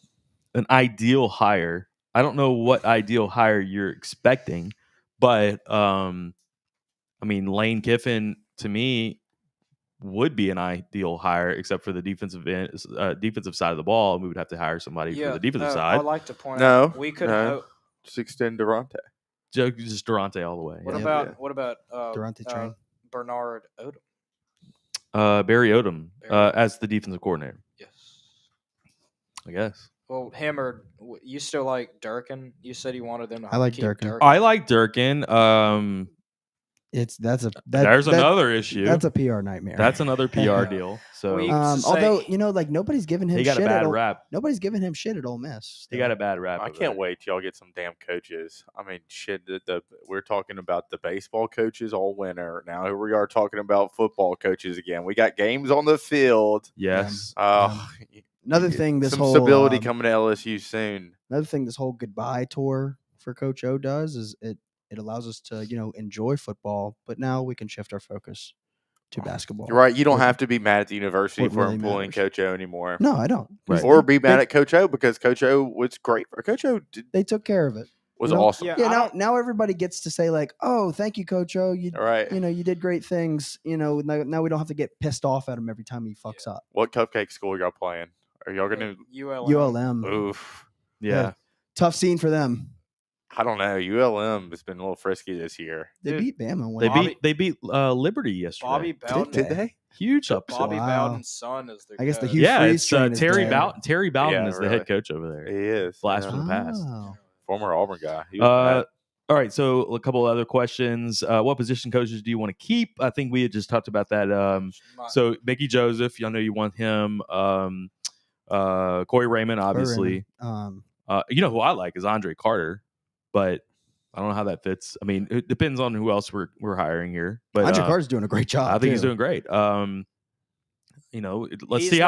ideal hire, I don't know what ideal hire you're expecting, but Lane Kiffin to me would be an ideal hire, except for the defensive side of the ball. We would have to hire somebody for the defensive I side. would like to point No, out we could no. Just extend Durante. Just Durante all the way. What yeah. about Durante train. Bernard Odom? Barry Odom Barry. as the defensive coordinator, Yes. I guess. Well, him or you still like Durkin? You said you wanted them to. I like keep Durkin. I like Durkin. There's another issue. That's a PR nightmare. That's another PR deal. So although nobody's giving him he got shit a bad at rap. Nobody's giving him shit at Ole Miss. He got a bad rap. I can't wait till y'all get some damn coaches. I mean, shit. We're talking about the baseball coaches all winter. Now here we are talking about football coaches again. We got games on the field. Yes. Another thing, some stability coming to LSU soon. Another thing, this whole goodbye tour for Coach O does is it allows us to enjoy football, but now we can shift our focus to basketball. You're right. You don't have to be mad at the university what for really employing matters. Coach O anymore. No, I don't. Right. Or be mad at Coach O because Coach O was great. Coach O They took care of it. was awesome. Yeah, Now everybody gets to say like, "Oh, thank you, Coach O. You All right. you did great things." Now we don't have to get pissed off at him every time he fucks up. What cupcake school y'all playing? Are y'all gonna? ULM. Oof. Yeah. Tough scene for them. I don't know. ULM has been a little frisky this year. They Dude, beat Bama. They beat Liberty yesterday. Bobby Bowden. Did they? Huge upset. Bobby Wow. Bowden's son is their I guess the coach. Hugh Yeah, Freeze it's train is Terry dead. Bowden. Terry Bowden Yeah, is the really. head coach over there. He is. Blast from the past. Oh. Former Auburn guy. He was bad. All right, so a couple of other questions. What position coaches do you want to keep? I think we had just talked about that. So Mickey Joseph, y'all know you want him. Corey Raymond, obviously. You know who I like is Andre Carter, but I don't know how that fits. I mean, it depends on who else we're hiring here. But Andre Carter's doing a great job. I think he's too. doing great. Let's see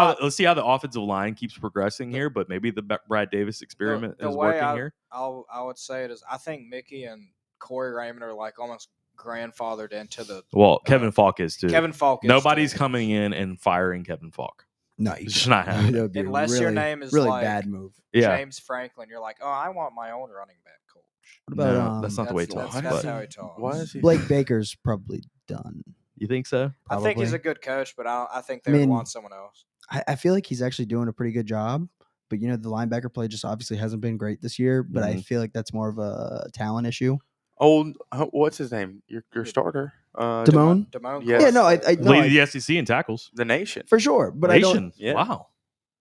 how the offensive line keeps progressing here. But maybe the Brad Davis experiment is working here. I would say it is. I think Mickey and Corey Raymond are like almost grandfathered into the. Well, Kevin Falk is too. Kevin Falk. Nobody's coming in and firing Kevin Falk. No, It's just not happening. That would be Unless really, your name is really like bad move. Yeah. James Franklin. You're like, oh, I want my own running back coach. What about No, that's not the way he talks. That's but- how he talks. Why is he? Blake Baker's probably done. You think so? I think he's Probably. a good coach, but I think I they would mean, want someone else. I feel like he's actually doing a pretty good job. But the linebacker play just obviously hasn't been great this year. But I feel like that's more of a talent issue. What's his name? Your starter, Damone? Damone. Yes. Yeah, no, I Leading the SEC in tackles. the nation. for sure. But I don't. Nation. Yeah. Wow.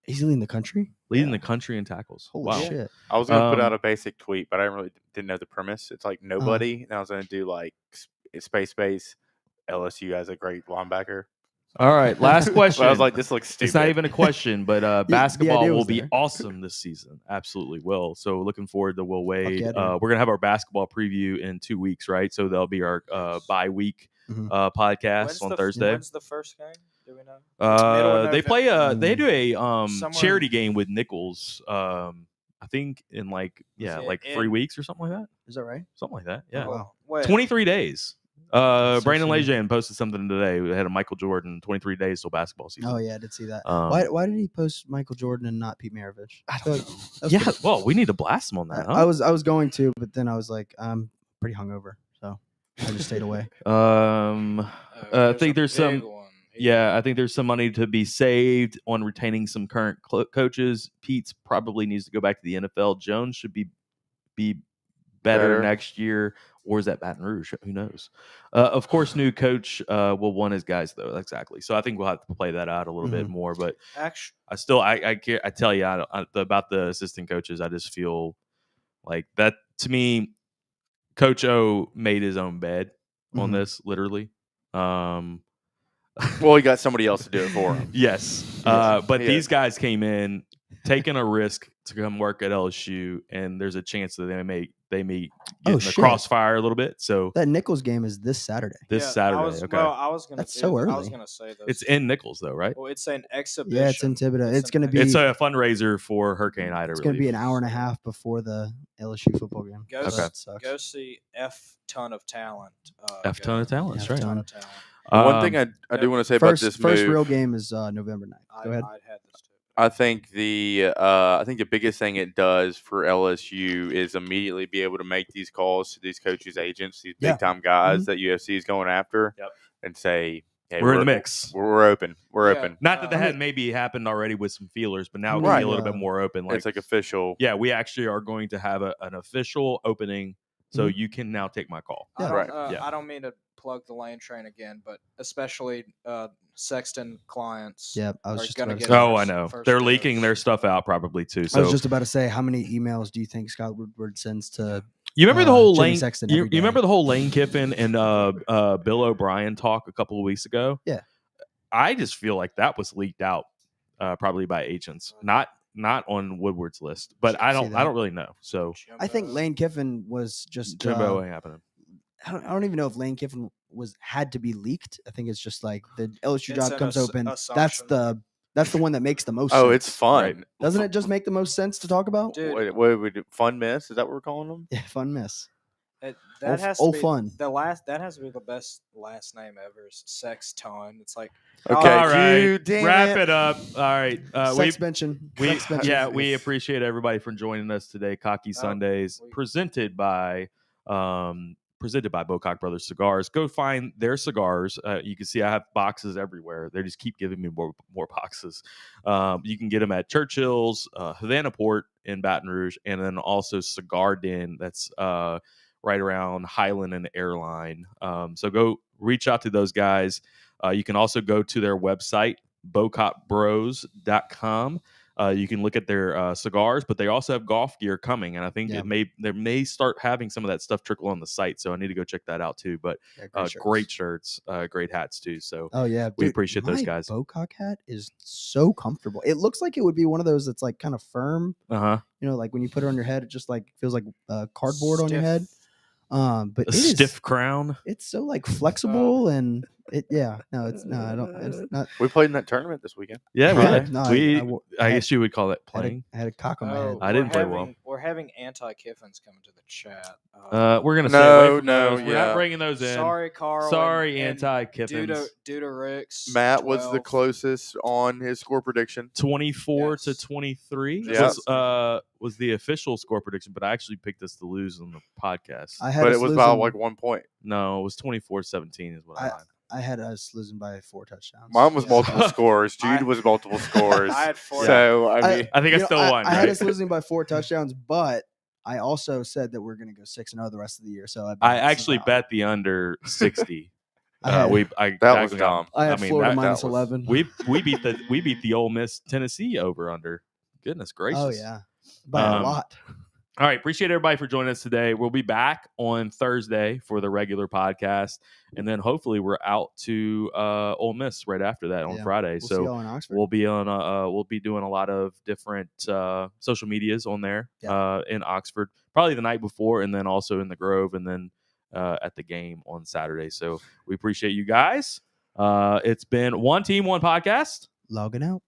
He's leading the country. Leading the country in tackles. Holy Wow. shit! I was gonna put out Um, a basic tweet, but I didn't know the premise. It's like nobody, and I was gonna do like space. LSU has a great linebacker. All right. Last question. But I was like, this looks stupid. it's not even a question, but the basketball idea will was be there. awesome this season. Absolutely will. So looking forward to Will Wade. yeah, dude. We're gonna have our basketball preview in 2 weeks, right? So that'll be our bye week Mhm. podcast on Thursday. When's the first game? Do we know? Middle of They play November. they do a Somewhere- charity game with Nichols. I think in like it 3 in- weeks or something like that. Is that right? Something like that. Yeah. Oh, wow. Wait, 23 days. That's so Brandon soon. Lejeune posted something today. We had a Michael Jordan 23 days till basketball season. Oh yeah, I did see that. Um, Why did he post Michael Jordan and not Pete Maravich? I feel don't like know. that was Yeah, pretty- well, we need to blast him on that. Huh? I was going to, but then I was like, I'm pretty hungover, so I just stayed away. I think there's a some. big one. Yeah, I think there's some money to be saved on retaining some current coaches. Pete's probably needs to go back to the NFL. Jones should be better next year, or is that Baton Rouge? Who knows? Of course, new coach will want his guys though. Exactly. So I think we'll have to play that out a little bit more. But Actually, I tell you about the assistant coaches. I just feel like that to me. Coach O made his own bed on this, literally. Well, he got somebody else to do it for him. Yes. But these guys came in taking a risk to come work at LSU, and there's a chance that they may get in the shit. crossfire a little bit. So That Nichols game is this Saturday. this Saturday, okay. Well, I was gonna. That's so I was early. gonna say this. It's in Nichols, though, right? Well, it's an exhibition. Yeah, it's in Thibodeau. It's going to be. It's a fundraiser for Hurricane Ida. It's going to be an hour and a half before the LSU football game. Go, Okay. That sucks. go see F ton of talent. F ton of talent. That's F right. ton. Ton of talent. One thing I do want to say about this First move. real game is November 9th. Go ahead. I'd had this too. I think the biggest thing it does for LSU is immediately be able to make these calls to these coaches' agents, these Yeah. big time guys that UFC is going after, Yep. and say, "Hey, We're in the mix." We're open. We're Yeah. open." Not that that I had mean- maybe happened already with some feelers, but now it Right. can be a little bit more open. Like, It's like official. yeah, we actually are going to have an official opening, so you can now take my call. I don't, Right. Yeah. I don't mean to plug the lane train again, but especially Sexton clients. Yeah, I was are just gonna about to get say. Oh, I first- know. first They're dibs. leaking their stuff out probably too. I was So just about to say, how many emails do you think Scott Woodward sends to? you remember the whole Jimmy Lane? Sexton You every day. remember the whole Lane Kiffin and Bill O'Brien talk a couple of weeks ago? Yeah. I just feel like that was leaked out, probably by agents, not on Woodward's list. But I don't that. really know. So I think Lane Kiffin was just. Jimbo ain't happening. I don't even know if Lane Kiffin had to be leaked. I think it's just like the LSU It's job an comes open. assumption. That's the one that makes the most. Oh, sense. it's fun. Right. Doesn't it just make the most sense to talk about? Dude, What we do? Fun miss? Is that what we're calling them? Yeah, fun miss. that has all to be fun. that has to be the best last name ever. Sexton. It's like Okay, All right, you damn wrap it. it up. All right, Sex mention. Sex mention. yeah, we appreciate everybody for joining us today. Cocky Sundays, presented by Bocock Brothers Cigars. Go find their cigars. You can see I have boxes everywhere. They just keep giving me more boxes. You can get them at Churchill's, Havana Port in Baton Rouge, and then also Cigar Den. That's right around Highland and Airline. So go reach out to those guys. You can also go to their website, bocockbros.com. You can look at their cigars, but they also have golf gear coming, and I think they may start having some of that stuff trickle on the site. So I need to go check that out too. But great shirts, great hats too. So we appreciate those guys. Bocock hat is so comfortable. It looks like it would be one of those that's like kind of firm. You know, like when you put it on your head, it just like feels like cardboard on your head. But a stiff crown. It's so like flexible and I don't. We played in that tournament this weekend. Yeah, we did. No, I guess you would call it playing. I had a cock on my head. I didn't play well. We're having anti-Kiffins coming to the chat. We're gonna stay away from those. We're yeah. not bringing those in. Sorry, Carl. Sorry, and anti-Kiffins. Duda Ricks. Matt was the 12. closest on his score prediction. 24 to 23 Yeah. was the official score prediction, but I actually picked us to lose on the podcast. But it was about like 1 point. No, it was 24-17 is what I had. I had us losing by 4 touchdowns. Mine was multiple scores. Jude was multiple scores. I had 4. So I mean, I think I still won. I had right? us losing by 4 touchdowns, but I also said that we're going to go 6-0 the rest of the year. So I actually bet the under 60. that was dumb. I had Florida minus was, 11. We beat the Ole Miss Tennessee over under. Goodness gracious! Oh yeah, by a lot. All right, appreciate everybody for joining us today. We'll be back on Thursday for the regular podcast, and then hopefully we're out to Ole Miss right after that on Friday. We'll see y'all in Oxford. We'll be on. We'll be doing a lot of different social medias on there in Oxford, probably the night before, and then also in the Grove, and then at the game on Saturday. So we appreciate you guys. It's been One Team, One Podcast. Logging out.